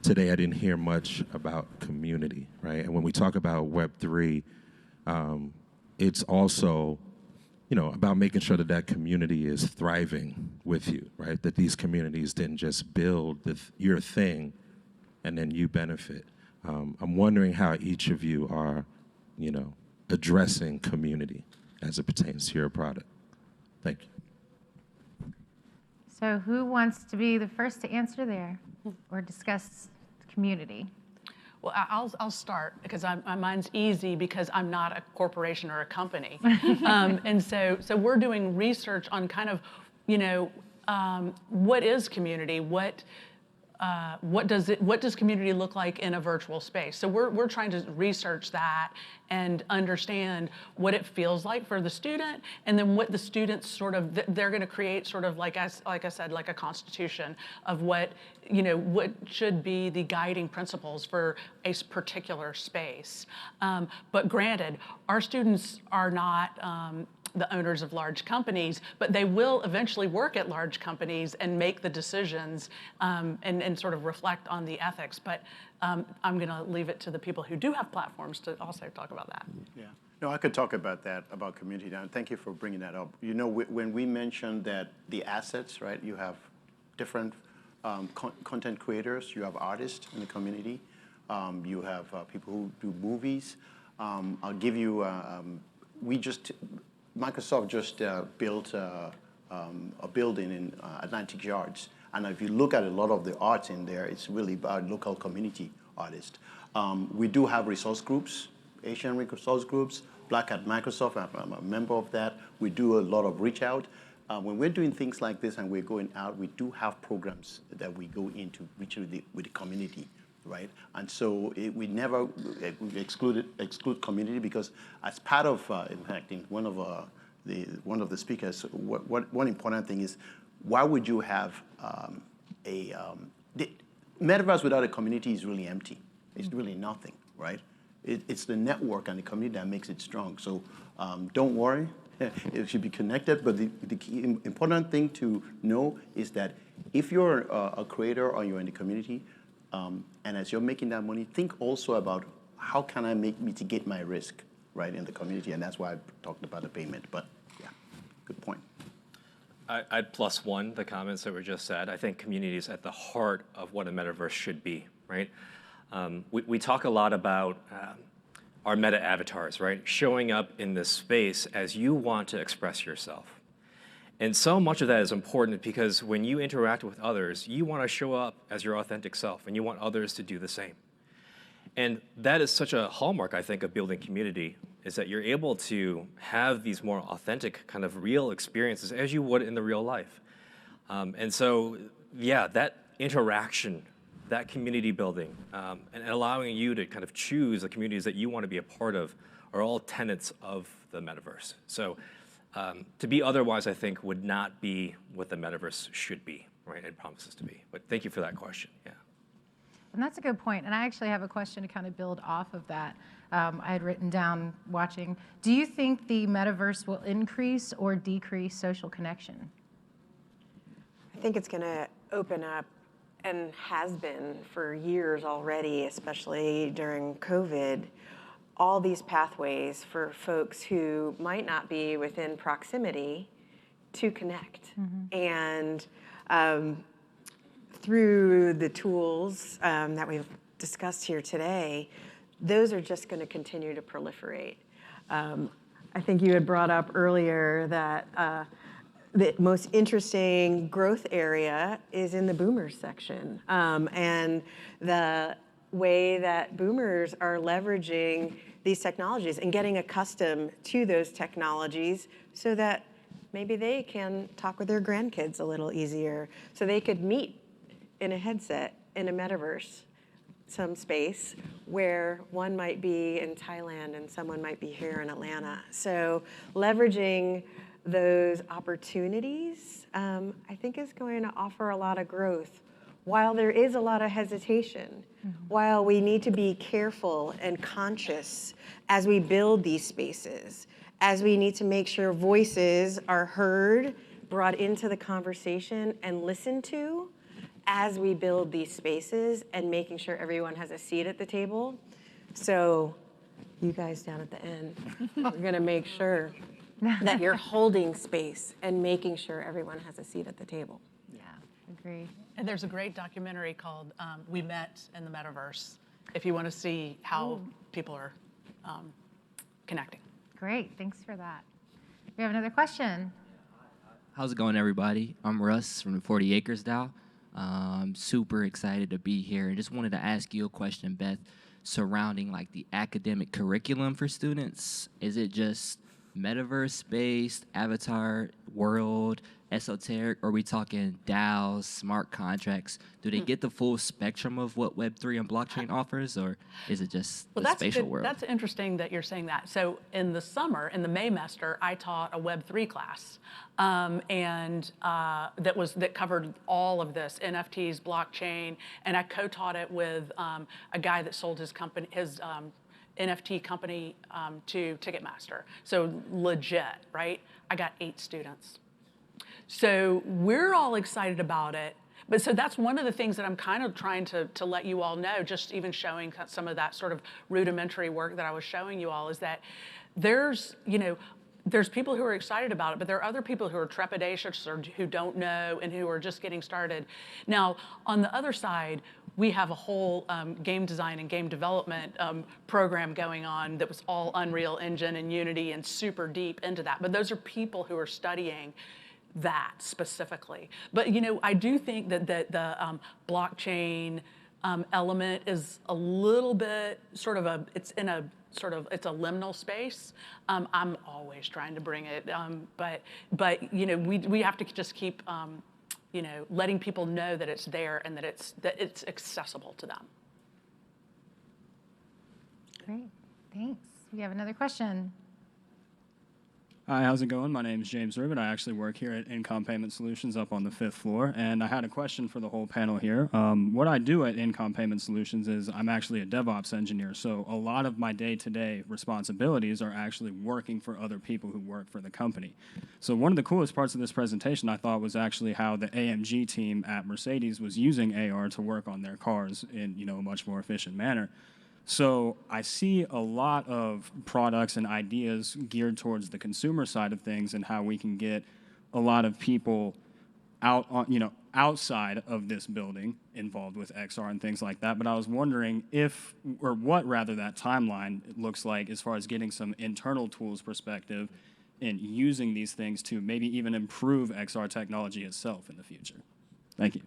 Today, I didn't hear much about community, right? And when we talk about Web3, it's also, about making sure that that community is thriving with you, right? That these communities didn't just build your thing and then you benefit. I'm wondering how each of you are, addressing community as it pertains to your product. Thank you. So who wants to be the first to answer there or discuss community? Well, I'll start because mine's easy because I'm not a corporation or a company. And so we're doing research on kind of, what is community? What does community look like in a virtual space? So we're trying to research that and understand what it feels like for the student, and then what the students they're going to create sort of like I said, like a constitution of what should be the guiding principles for a particular space. But granted, our students are not the owners of large companies, but they will eventually work at large companies and make the decisions and sort of reflect on the ethics. But I'm going to leave it to the people who do have platforms to also talk about that. Yeah. No, I could talk about that, about community. And thank you for bringing that up. You know, when we mentioned that the assets, right, you have different content creators, you have artists in the community, you have people who do movies. I'll give you, Microsoft just built a building in Atlantic Yards. And if you look at a lot of the arts in there, it's really about local community artists. We do have resource groups, Asian resource groups, Black at Microsoft, I'm a member of that. We do a lot of reach out. When we're doing things like this and we're going out, we do have programs that we go into reach with the community, right? And so we never exclude community, because as part of, in fact, in one of the speakers, one important thing is, why would you have the metaverse without a community is really empty. It's really nothing, right? It's the network and the community that makes it strong. So don't worry, it should be connected. But the key important thing to know is that if you're a creator or you're in the community, and as you're making that money, think also about how can I mitigate my risk, right, in the community. And that's why I talked about the payment. But yeah, good point. I'd plus one the comments that were just said. I think community is at the heart of what a metaverse should be, right? We talk a lot about our meta avatars, right? Showing up in this space as you want to express yourself. And so much of that is important because when you interact with others, you want to show up as your authentic self, and you want others to do the same. And that is such a hallmark, I think, of building community, is that you're able to have these more authentic kind of real experiences as you would in the real life. And so, yeah, that interaction, that community building, and allowing you to kind of choose the communities that you want to be a part of are all tenets of the metaverse. So to be otherwise, I think, would not be what the metaverse should be, right? It promises to be. But thank you for that question, yeah. And that's a good point. And I actually have a question to kind of build off of that. I had written down watching. Do you think the metaverse will increase or decrease social connection? I think it's going to open up, and has been for years already, especially during COVID, all these pathways for folks who might not be within proximity to connect. And through the tools that we've discussed here today, those are just going to continue to proliferate. I think you had brought up earlier that the most interesting growth area is in the boomers section. And the way that boomers are leveraging these technologies and getting accustomed to those technologies so that maybe they can talk with their grandkids a little easier, so they could meet in a headset in a metaverse, some space where one might be in Thailand and someone might be here in Atlanta. So leveraging those opportunities, I think, is going to offer a lot of growth. While there is a lot of hesitation, while we need to be careful and conscious as we build these spaces, as we need to make sure voices are heard, brought into the conversation, and listened to as we build these spaces, and making sure everyone has a seat at the table. So you guys down at the end, we're gonna make sure that you're holding space and making sure everyone has a seat at the table. Yeah, agree. And there's a great documentary called We Met in the Metaverse, if you want to see how people are connecting. Great, thanks for that. We have another question. How's it going, everybody? I'm Russ from the 40 Acres DAO. I'm super excited to be here. I just wanted to ask you a question, Beth, surrounding like the academic curriculum for students. Is it just metaverse-based, avatar world, esoteric, or are we talking DAOs, smart contracts? Do they get the full spectrum of what Web3 and blockchain offers, or is it just the spatial world? That's interesting that you're saying that. So in the summer, in the Maymester, I taught a Web3 class, that covered all of this, NFTs, blockchain, and I co-taught it with a guy that sold his company, NFT company to Ticketmaster. So legit, right? I got 8 students. So we're all excited about it. But so that's one of the things that I'm kind of trying to let you all know, just even showing some of that sort of rudimentary work that I was showing you all, is that there's, there's people who are excited about it, but there are other people who are trepidatious or who don't know and who are just getting started. Now, on the other side, we have a whole game design and game development program going on that was all Unreal Engine and Unity and super deep into that. But those are people who are studying that specifically. But I do think that the blockchain element is a little bit sort of it's in a sort of, it's a liminal space. I'm always trying to bring it, but we have to just keep letting people know that it's there and that it's accessible to them. Great, thanks. We have another question. Hi, how's it going? My name is James Rubin. I actually work here at InComm Payment Solutions up on the 5th floor, and I had a question for the whole panel here. What I do at InComm Payment Solutions is I'm actually a DevOps engineer, so a lot of my day-to-day responsibilities are actually working for other people who work for the company. So one of the coolest parts of this presentation I thought was actually how the AMG team at Mercedes was using AR to work on their cars in a much more efficient manner. So I see a lot of products and ideas geared towards the consumer side of things and how we can get a lot of people out on, outside of this building involved with XR and things like that. But I was wondering what that timeline looks like as far as getting some internal tools perspective and using these things to maybe even improve XR technology itself in the future. Thank you.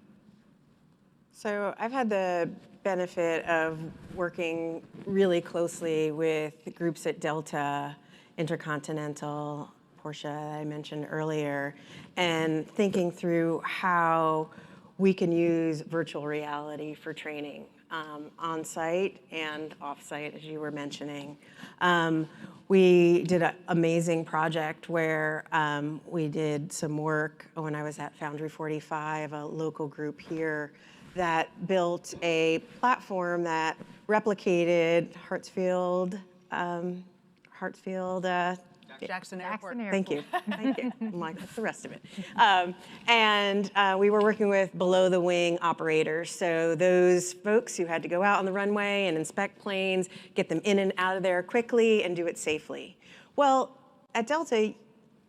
So I've had the benefit of working really closely with groups at Delta, Intercontinental, Porsche that I mentioned earlier, and thinking through how we can use virtual reality for training on-site and off-site, as you were mentioning. We did an amazing project where we did some work when I was at Foundry 45, a local group here, that built a platform that replicated Hartsfield Jackson Airport. Thank you. Thank you. I'm like, that's the rest of it. And we were working with below-the-wing operators. So those folks who had to go out on the runway and inspect planes, get them in and out of there quickly, and do it safely. Well, at Delta,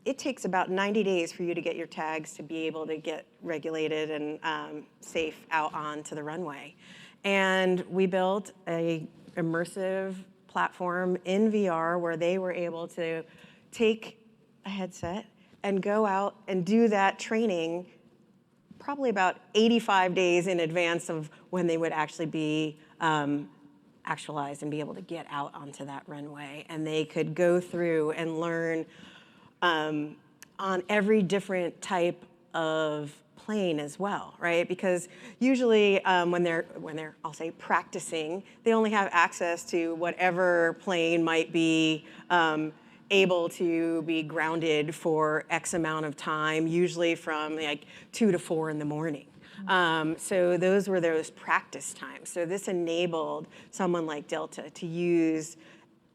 it takes about 90 days for you to get your tags to be able to get regulated and safe out onto the runway. And we built a immersive platform in VR where they were able to take a headset and go out and do that training probably about 85 days in advance of when they would actually be actualized and be able to get out onto that runway. And they could go through and learn on every different type of plane as well, right? Because usually when they're, I'll say, practicing, they only have access to whatever plane might be able to be grounded for X amount of time, usually from like 2 to 4 in the morning. So those were those practice times. So this enabled someone like Delta to use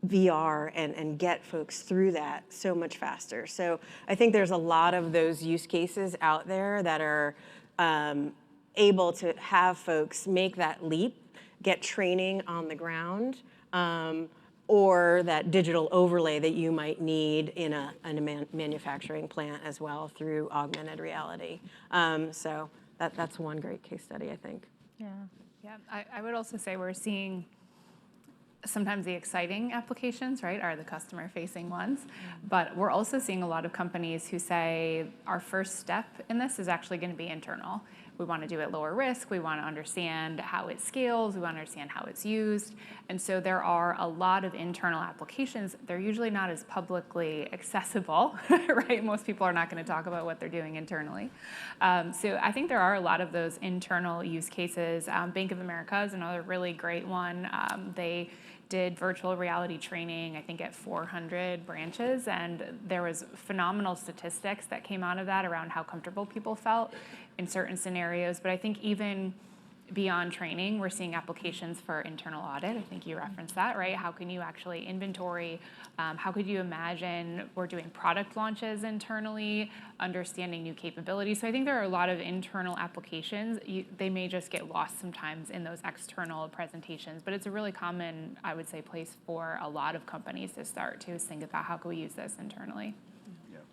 VR and get folks through that so much faster. So I think there's a lot of those use cases out there that are able to have folks make that leap, get training on the ground, or that digital overlay that you might need in a manufacturing plant as well through augmented reality. So that's one great case study, I think. Yeah. Yeah, I would also say we're seeing sometimes the exciting applications, right, are the customer-facing ones. But we're also seeing a lot of companies who say our first step in this is actually going to be internal. We want to do it lower risk. We want to understand how it scales. We want to understand how it's used. And so there are a lot of internal applications. They're usually not as publicly accessible, right? Most people are not going to talk about what they're doing internally. So I think there are a lot of those internal use cases. Bank of America is another really great one. They did virtual reality training, I think, at 400 branches, and there was phenomenal statistics that came out of that around how comfortable people felt in certain scenarios. But I think even beyond training, we're seeing applications for internal audit. I think you referenced that, right? How can you actually inventory? How could you imagine we're doing product launches internally, understanding new capabilities? So I think there are a lot of internal applications. They may just get lost sometimes in those external presentations, but it's a really common, I would say, place for a lot of companies to start to think about how can we use this internally.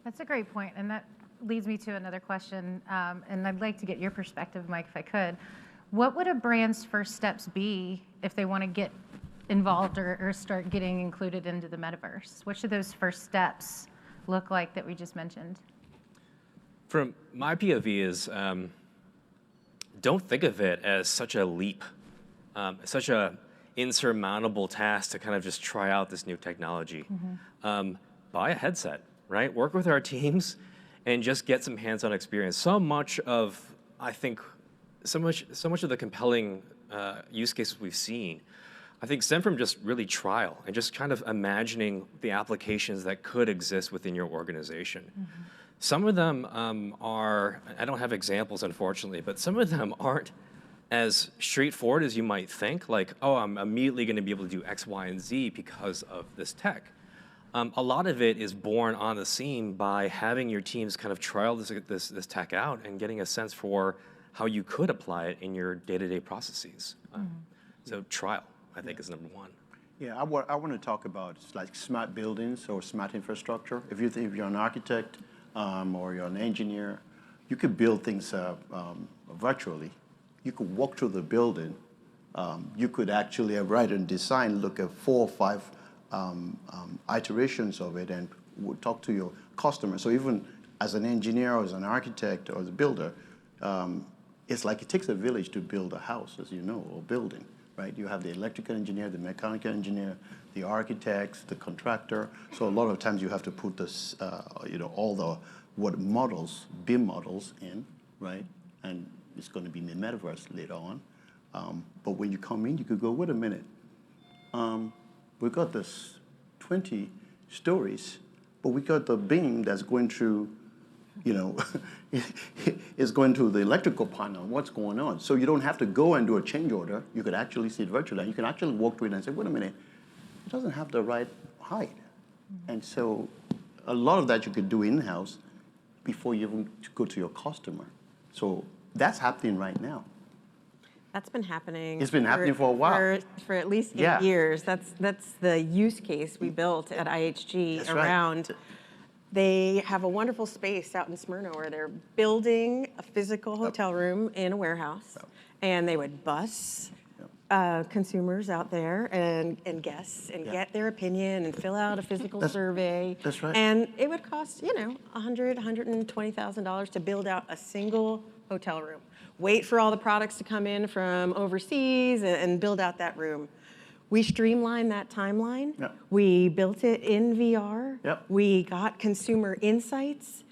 That's a great point, and that leads me to another question, and I'd like to get your perspective, Mike, if I could. What would a brand's first steps be if they want to get involved or start getting included into the metaverse? What should those first steps look like that we just mentioned? From my POV is, don't think of it as such a leap, such a insurmountable task to kind of just try out this new technology. Buy a headset, right? Work with our teams and just get some hands-on experience. So much of, I think, so much of the compelling use cases we've seen, I think, stem from just really trial and just kind of imagining the applications that could exist within your organization. Some of them are, I don't have examples, unfortunately, but some of them aren't as straightforward as you might think, like, oh, I'm immediately going to be able to do X, Y, and Z because of this tech. A lot of it is born on the scene by having your teams kind of trial this tech out and getting a sense for how you could apply it in your day-to-day processes. So trial, I think, is number one. Yeah, I want to talk about like smart buildings or smart infrastructure. If you're an architect or you're an engineer, you could build things virtually. You could walk through the building. You could actually write and design, look at 4 or 5 iterations of it, and would talk to your customer. So even as an engineer or as an architect or as a builder, it's like it takes a village to build a house, as you know, or building, right? You have the electrical engineer, the mechanical engineer, the architects, the contractor. So a lot of times you have to put this, all the models, BIM models in, right? And it's going to be in the metaverse later on. But when you come in, you could go, wait a minute. We got this 20 stories, but we got the beam that's going through, is going to the electrical panel. What's going on? So you don't have to go and do a change order. You could actually see it virtually. And you can actually walk through it and say, wait a minute, it doesn't have the right height. And so a lot of that you could do in-house before you even go to your customer. So that's happening right now. That's been happening. It's been happening for a while. For at least 8 years. That's the use case we built at IHG. That's around. Right. They have a wonderful space out in Smyrna where they're building a physical hotel room in a warehouse, and they would bus consumers out there and guests and get their opinion and fill out a physical survey. That's right. And it would cost $120,000 to build out a single hotel room. Wait for all the products to come in from overseas and build out that room. We streamlined that timeline. Yep. We built it in VR. Yep. We got consumer insights,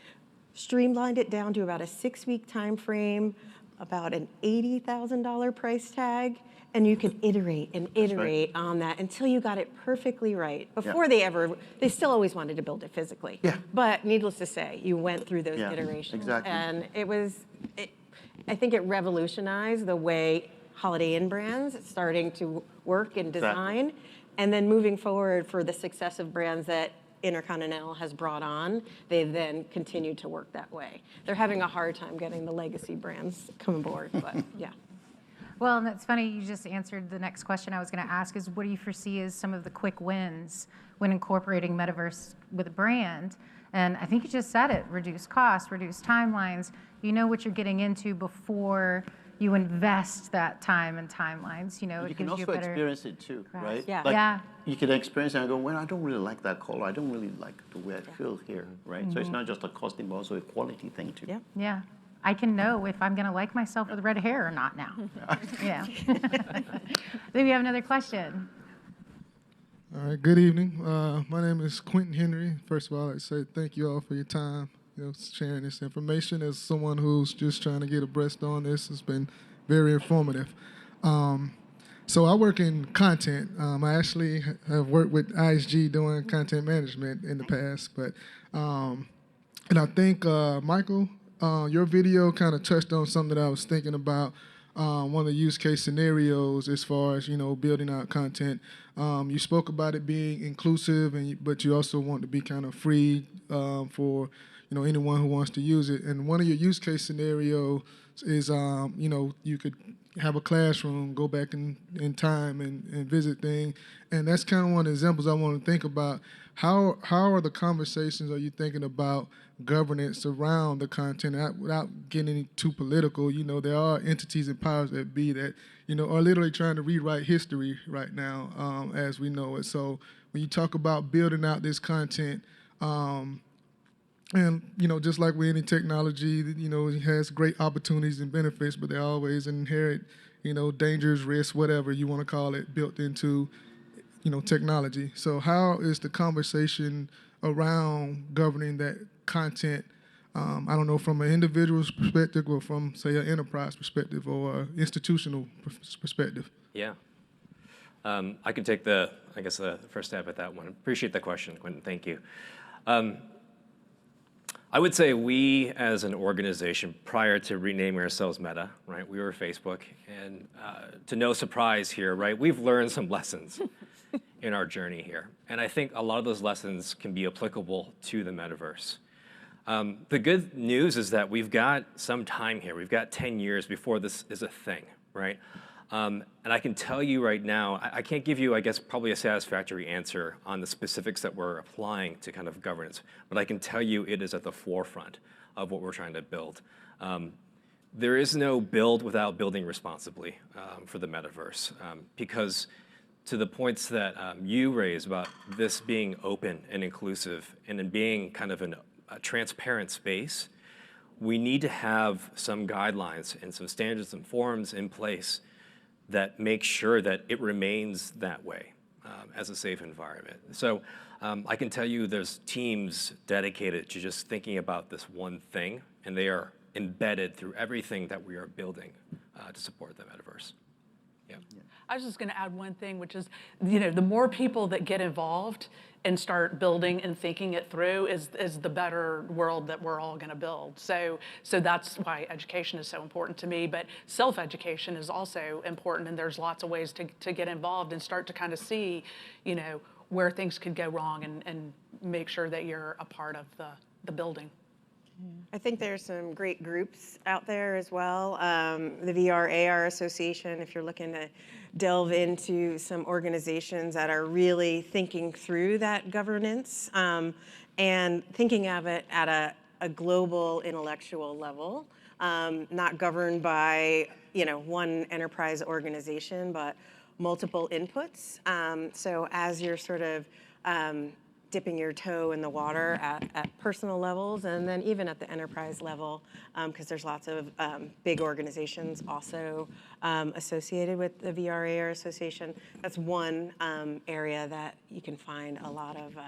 streamlined it down to about a 6-week time frame, about an $80,000 price tag, and you could iterate and iterate on that until you got it perfectly right. Before they still always wanted to build it physically. Yeah. But needless to say, you went through those iterations. Exactly. And I think it revolutionized the way Holiday Inn brands starting to work and design, and then moving forward for the success of brands that Intercontinental has brought on, they've then continued to work that way. They're having a hard time getting the legacy brands come aboard, but yeah. Well, and it's funny, you just answered the next question I was going to ask is what do you foresee as some of the quick wins when incorporating Metaverse with a brand? And I think you just said it, reduce costs, reduce timelines. You know what you're getting into before you invest that time and timelines. You It can gives you also a better experience it too, right? Yeah. Like, you can experience it and go, well, I don't really like that color. I don't really like the way I feel here, right? So it's not just a costing, but also a quality thing too. Yeah. Yeah. I can know if I'm going to like myself with red hair or not now. Yeah. Maybe you have another question. All right, good evening. My name is Quentin Henry. First of all, I'd like to say thank you all for your time, sharing this information. As someone who's just trying to get abreast on this, it's been very informative. So I work in content. I actually have worked with ISG doing content management in the past, but and I think Michael, your video kind of touched on something that I was thinking about. one of the use case scenarios as far as, building out content. You spoke about it being inclusive, but you also want to be kind of free for, anyone who wants to use it. And one of your use case scenarios is, you could have a classroom, go back in time and visit things. And that's kind of one of the examples I want to think about. How are the conversations, are you thinking about governance around the content without getting too political? There are entities and powers that be that, are literally trying to rewrite history right now as we know it. So when you talk about building out this content, and, just like with any technology, it has great opportunities and benefits, but there are always inherent, dangers, risks, whatever you want to call it, built into, technology. So how is the conversation around governing that content, I don't know, from an individual's perspective or from, say, an enterprise perspective or an institutional perspective? Yeah. I can take the first stab at that one. Appreciate the question, Quentin. Thank you. I would say we, as an organization, prior to renaming ourselves Meta, right, we were Facebook, and to no surprise here, right, we've learned some lessons in our journey here. And I think a lot of those lessons can be applicable to the metaverse. The good news is that we've got some time here. We've got 10 years before this is a thing, right? And I can tell you right now, I can't give you, I guess, probably a satisfactory answer on the specifics that we're applying to kind of governance, but I can tell you it is at the forefront of what we're trying to build. There is no build without building responsibly for the metaverse, because to the points that you raised about this being open and inclusive and in being kind of a transparent space, we need to have some guidelines and some standards and forms in place that make sure that it remains that way as a safe environment. So I can tell you there's teams dedicated to just thinking about this one thing, and they are embedded through everything that we are building to support the metaverse. Yeah. I was just going to add one thing, which is, the more people that get involved and start building and thinking it through is the better world that we're all going to build. So that's why education is so important to me. But self-education is also important, and there's lots of ways to get involved and start to kind of see, where things could go wrong and make sure that you're a part of the building. I think there's some great groups out there as well. The VR/AR Association, if you're looking to delve into some organizations that are really thinking through that governance and thinking of it at a global intellectual level, not governed by one enterprise organization, but multiple inputs. So as you're sort of dipping your toe in the water at personal levels and then even at the enterprise level, because there's lots of big organizations also associated with the VR/AR Association. That's one area that you can find a lot of,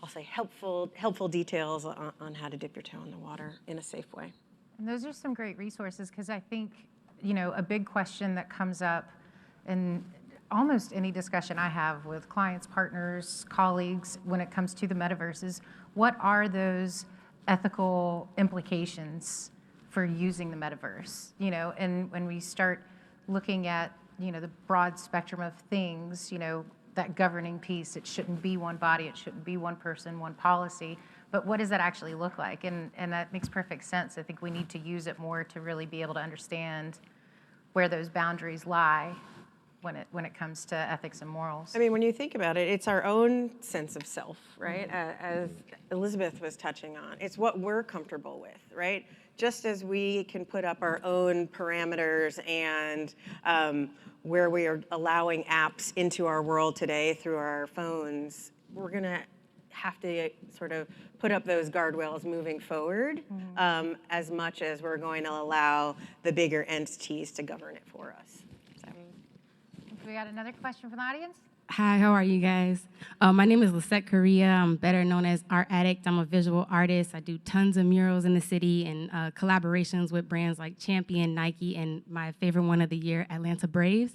I'll say, helpful details on how to dip your toe in the water in a safe way. And those are some great resources, because I think, a big question that comes up in almost any discussion I have with clients, partners, colleagues, when it comes to the metaverse is, what are those ethical implications for using the metaverse? And when we start looking at, the broad spectrum of things, that governing piece, it shouldn't be one body, it shouldn't be one person, one policy, but what does that actually look like? And that makes perfect sense. I think we need to use it more to really be able to understand where those boundaries lie when it comes to ethics and morals. I mean, when you think about it, it's our own sense of self, right? As Elizabeth was touching on, it's what we're comfortable with, right? Just as we can put up our own parameters and where we are allowing apps into our world today through our phones, we're gonna have to sort of put up those guardrails moving forward, as much as we're going to allow the bigger entities to govern it for us. We got another question from the audience. Hi, how are you guys? My name is Lisette Correa. I'm better known as Art Addict. I'm a visual artist. I do tons of murals in the city and collaborations with brands like Champion, Nike, and my favorite one of the year, Atlanta Braves.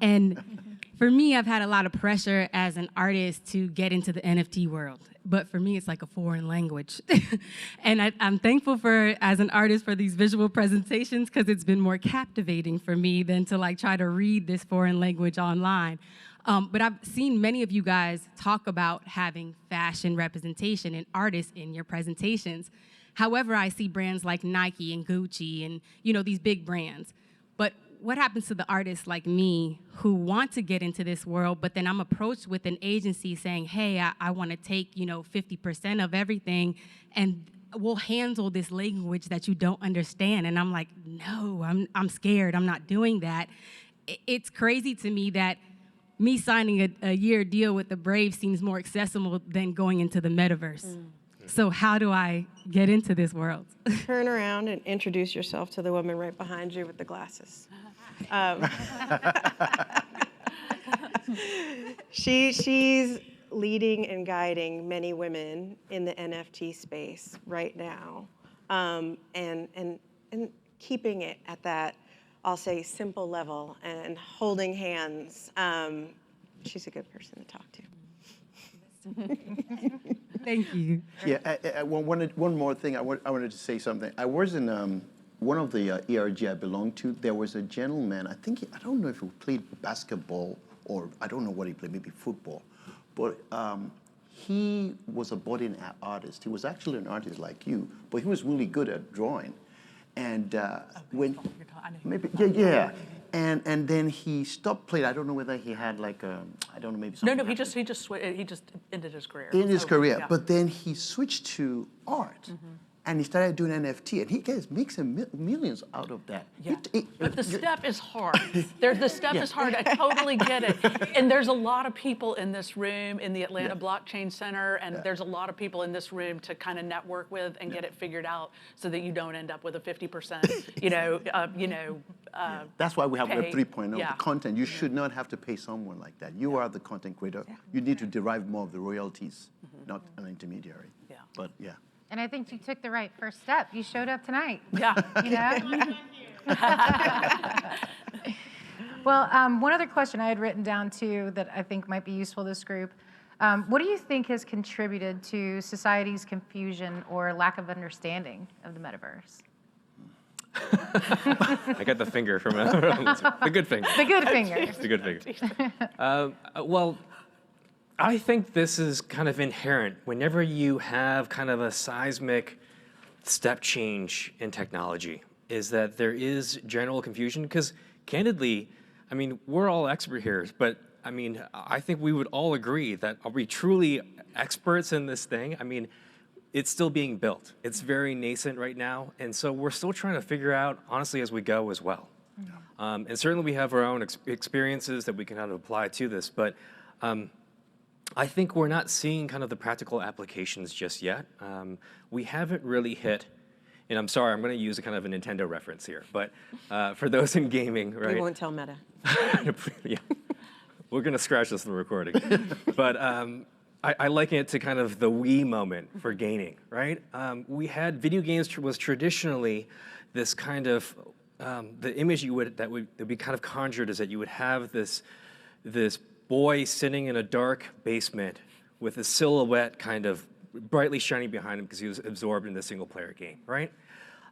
And for me, I've had a lot of pressure as an artist to get into the NFT world. But for me, it's like a foreign language. And I'm thankful for, as an artist, for these visual presentations, because it's been more captivating for me than to like try to read this foreign language online. But I've seen many of you guys talk about having fashion representation and artists in your presentations. However, I see brands like Nike and Gucci and, these big brands. But what happens to the artists like me who want to get into this world, but then I'm approached with an agency saying, hey, I want to take, 50% of everything, and we'll handle this language that you don't understand. And I'm like, no, I'm scared. I'm not doing that. It's crazy to me that me signing a year deal with the Braves seems more accessible than going into the metaverse. So how do I get into this world? Turn around and introduce yourself to the woman right behind you with the glasses. She's leading and guiding many women in the NFT space right now, and keeping it at that, I'll say, simple level and holding hands. She's a good person to talk to. Thank you. Yeah, one more thing. I wanted to say something. I was in one of the ERG I belonged to. There was a gentleman, I don't know if he played basketball or I don't know what he played, maybe football. But he was a budding artist. He was actually an artist like you, but he was really good at drawing. And And then he stopped playing. I don't know whether he had like I don't know, maybe something. No, he just ended his career. In his career, yeah. But then he switched to art, and he started doing NFT, and he makes millions out of that. Yeah. But the step is hard. The step is hard. I totally get it. And there's a lot of people in this room in the Atlanta Blockchain Center, and there's a lot of people in this room to kind of network with and get it figured out so that you don't end up with a 50%, That's why we have pay. Web 3.0, the content. You should not have to pay someone like that. You are the content creator. You need to derive more of the royalties, not an intermediary. Yeah. But yeah. And I think you took the right first step. You showed up tonight. Yeah. Well, one other question I had written down too that I think might be useful to this group. What do you think has contributed to society's confusion or lack of understanding of the metaverse? I got the finger from the good finger. The good finger. The good finger. Well, I think this is kind of inherent. Whenever you have kind of a seismic step change in technology, is that there is general confusion. Because candidly, I mean, we're all expert here, but I mean, I think we would all agree that are we truly experts in this thing? I mean, it's still being built. It's very nascent right now. And so we're still trying to figure out, honestly, as we go as well. And certainly we have our own experiences that we can kind of apply to this. But I think we're not seeing kind of the practical applications just yet. We haven't really hit, and I'm sorry, I'm going to use a kind of a Nintendo reference here, but for those in gaming, right? We won't tell Meta. Yeah. We're going to scratch this in the recording. But I liken it to kind of the Wii moment for gaming, right? We had video games was traditionally this kind of, the image that would be kind of conjured is that you would have this boy sitting in a dark basement with a silhouette kind of brightly shining behind him because he was absorbed in the single player game, right?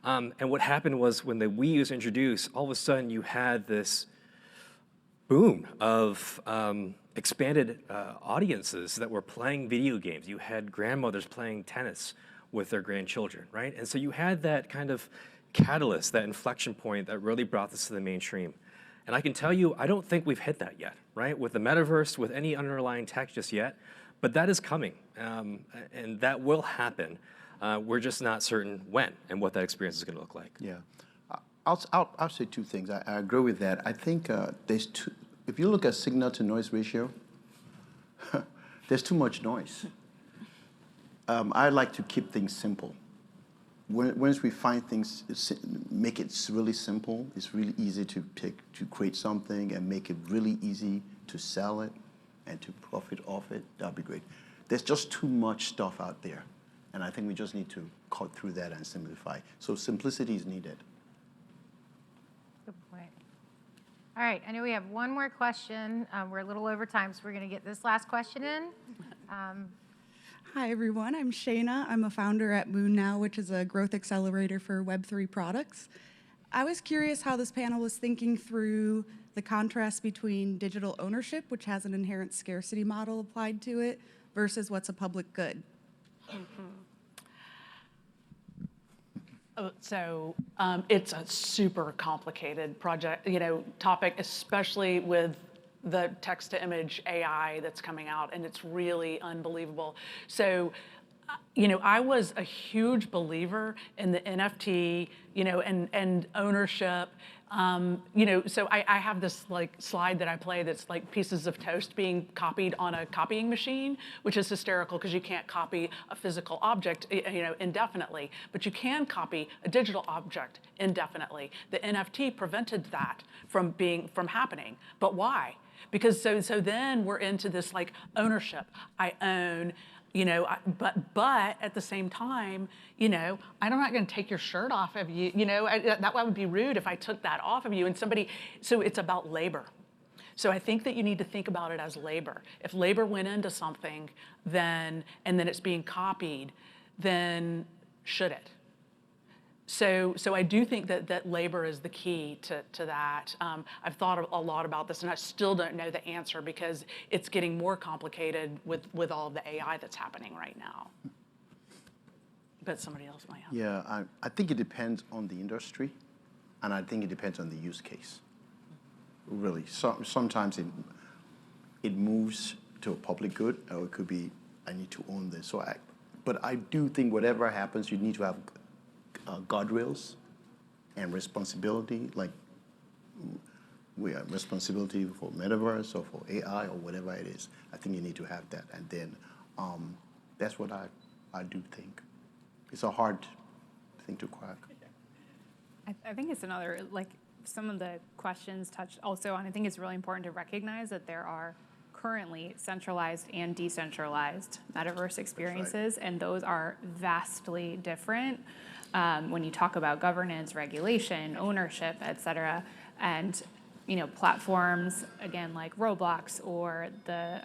And what happened was when the Wii was introduced, all of a sudden you had this boom of expanded audiences that were playing video games. You had grandmothers playing tennis with their grandchildren, right? And so you had that kind of catalyst, that inflection point that really brought this to the mainstream. And I can tell you, I don't think we've hit that yet, right? With the metaverse, with any underlying tech just yet, but that is coming, and that will happen. We're just not certain when and what that experience is going to look like. Yeah, I'll say two things. I agree with that. I think there's if you look at signal to noise ratio, there's too much noise. I like to keep things simple. Once we find things, make it really simple, it's really easy to create something and make it really easy to sell it and to profit off it. That'd be great. There's just too much stuff out there. And I think we just need to cut through that and simplify. So simplicity is needed. Good point. All right, I know we have one more question. We're a little over time, so we're going to get this last question in. Hi, everyone. I'm Shayna. I'm a founder at Moon Now, which is a growth accelerator for Web3 products. I was curious how this panel was thinking through the contrast between digital ownership, which has an inherent scarcity model applied to it, versus what's a public good. So it's a super complicated topic, especially with the text-to-image AI that's coming out, and it's really unbelievable. So, I was a huge believer in the NFT, and ownership. So I have this slide that I play that's like pieces of toast being copied on a copying machine, which is hysterical because you can't copy a physical object, indefinitely, but you can copy a digital object indefinitely. The NFT prevented that from happening, but why? Because so then we're into this ownership. I own. But at the same time, I'm not going to take your shirt off of you. That would be rude if I took that off of you. And so it's about labor. So I think that you need to think about it as labor. If labor went into something, and then it's being copied, then should it? So I do think that labor is the key to that. I've thought a lot about this, and I still don't know the answer because it's getting more complicated with all of the AI that's happening right now. But somebody else might have. Yeah, I think it depends on the industry, and I think it depends on the use case. Really, sometimes it moves to a public good, or it could be I need to own this. But I do think whatever happens, you need to have guardrails and responsibility, we have responsibility for Metaverse or for AI or whatever it is. I think you need to have that, and then that's what I do think. It's a hard thing to crack. I think it's another, some of the questions touched also on, I think it's really important to recognize that there are currently centralized and decentralized metaverse experiences, and those are vastly different. When you talk about governance, regulation, ownership, et cetera, and platforms, again, like Roblox or the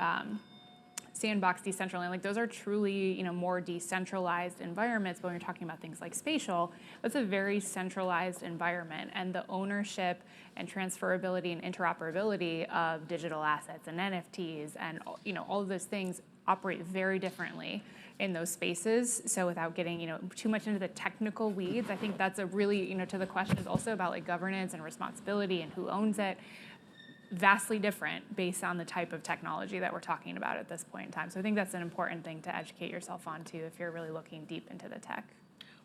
Sandbox Decentraland, those are truly more decentralized environments. But when you're talking about things like spatial, that's a very centralized environment, and the ownership and transferability and interoperability of digital assets and NFTs and all of those things operate very differently in those spaces. So without getting too much into the technical weeds, I think that's a really to the question is also about governance and responsibility and who owns it. Vastly different based on the type of technology that we're talking about at this point in time. So I think that's an important thing to educate yourself on too if you're really looking deep into the tech.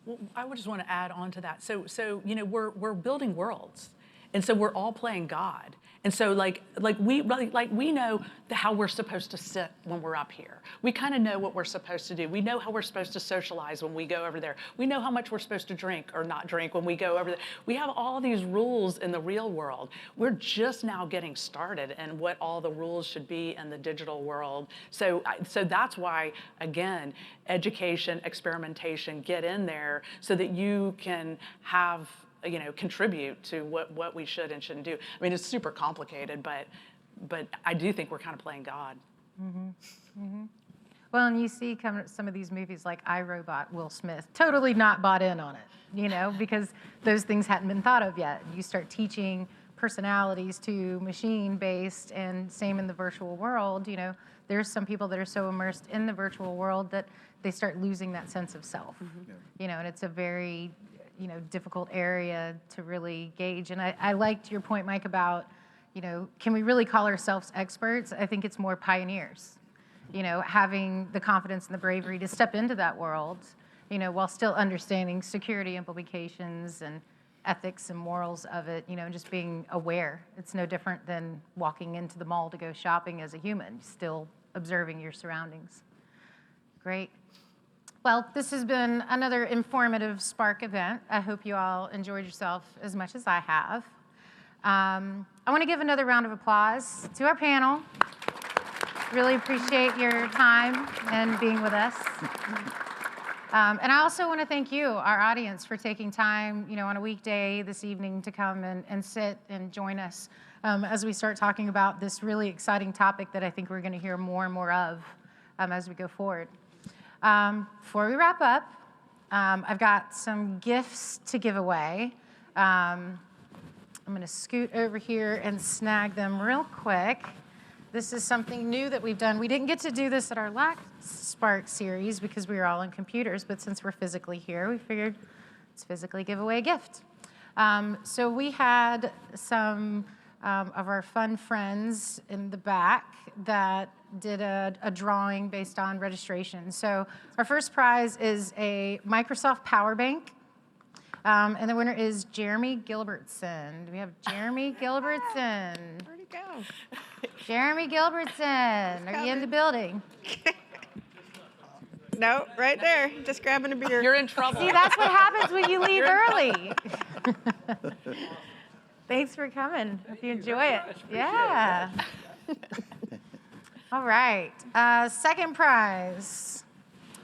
Well, I would just want to add on to that. So we're building worlds, and so we're all playing God. And so we know how we're supposed to sit when we're up here. We kind of know what we're supposed to do. We know how we're supposed to socialize when we go over there. We know how much we're supposed to drink or not drink when we go over there. We have all these rules in the real world. We're just now getting started in what all the rules should be in the digital world. So that's why, again, education, experimentation, get in there so that you can have contribute to what we should and shouldn't do. I mean, it's super complicated, but I do think we're kind of playing God. Mm-hmm. Mm-hmm. Well, and you see some of these movies like iRobot, Will Smith, totally not bought in on it, because those things hadn't been thought of yet. You start teaching personalities to machine-based, and same in the virtual world, there's some people that are so immersed in the virtual world that they start losing that sense of self, and it's a very difficult area to really gauge. And I liked your point, Mike, about, can we really call ourselves experts? I think it's more pioneers, having the confidence and the bravery to step into that world, while still understanding security implications and ethics and morals of it, and just being aware. It's no different than walking into the mall to go shopping as a human, still observing your surroundings. Great. Well, this has been another informative Spark event. I hope you all enjoyed yourself as much as I have. I want to give another round of applause to our panel. Really appreciate your time and being with us. And I also want to thank you, our audience, for taking time, on a weekday this evening to come and sit and join us as we start talking about this really exciting topic that I think we're going to hear more and more of as we go forward. Before we wrap up, I've got some gifts to give away. I'm going to scoot over here and snag them real quick. This is something new that we've done. We didn't get to do this at our last Spark series because we were all on computers, but since we're physically here, we figured let's physically give away a gift. So we had some of our fun friends in the back that did a drawing based on registration. So our first prize is a Microsoft Power Bank. And the winner is Jeremy Gilbertson. Do we have Jeremy Gilbertson? Where'd he go? Jeremy Gilbertson, are you in the building? No, right there, just grabbing a beer. You're in trouble. See, that's what happens when you leave early. Thanks for coming. Hope you enjoy it. Yeah. All right. Second prize.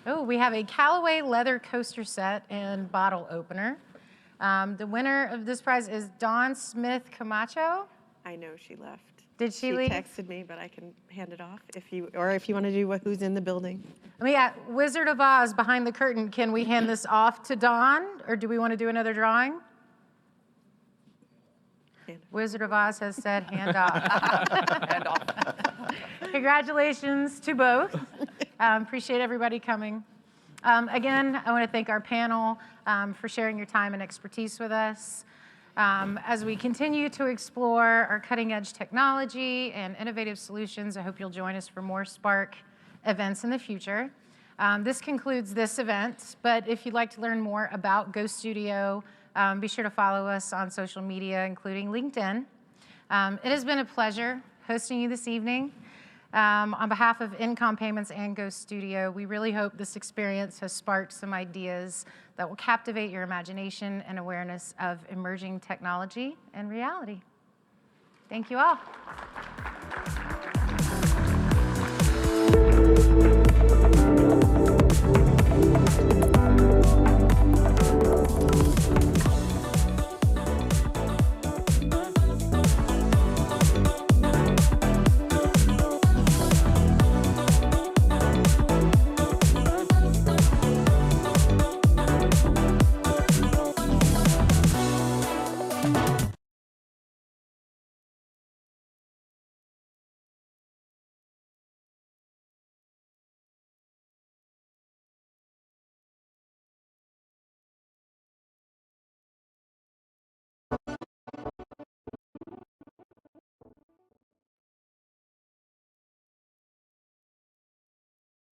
Oh, we have a Callaway leather coaster set and bottle opener. The winner of this prize is Dawn Smith Camacho. I know she left. Did she leave? She texted me, but I can hand it off if you want to do who's in the building. Let me ask, Wizard of Oz behind the curtain, can we hand this off to Dawn, or do we want to do another drawing? Wizard of Oz has said hand off. Hand off. Congratulations to both. Appreciate everybody coming. Again, I want to thank our panel for sharing your time and expertise with us. As we continue to explore our cutting-edge technology and innovative solutions, I hope you'll join us for more Spark events in the future. This concludes this event, but if you'd like to learn more about Go Studio, be sure to follow us on social media, including LinkedIn. It has been a pleasure hosting you this evening. On behalf of InComm Payments and Go Studio, we really hope this experience has sparked some ideas that will captivate your imagination and awareness of emerging technology and reality. Thank you all.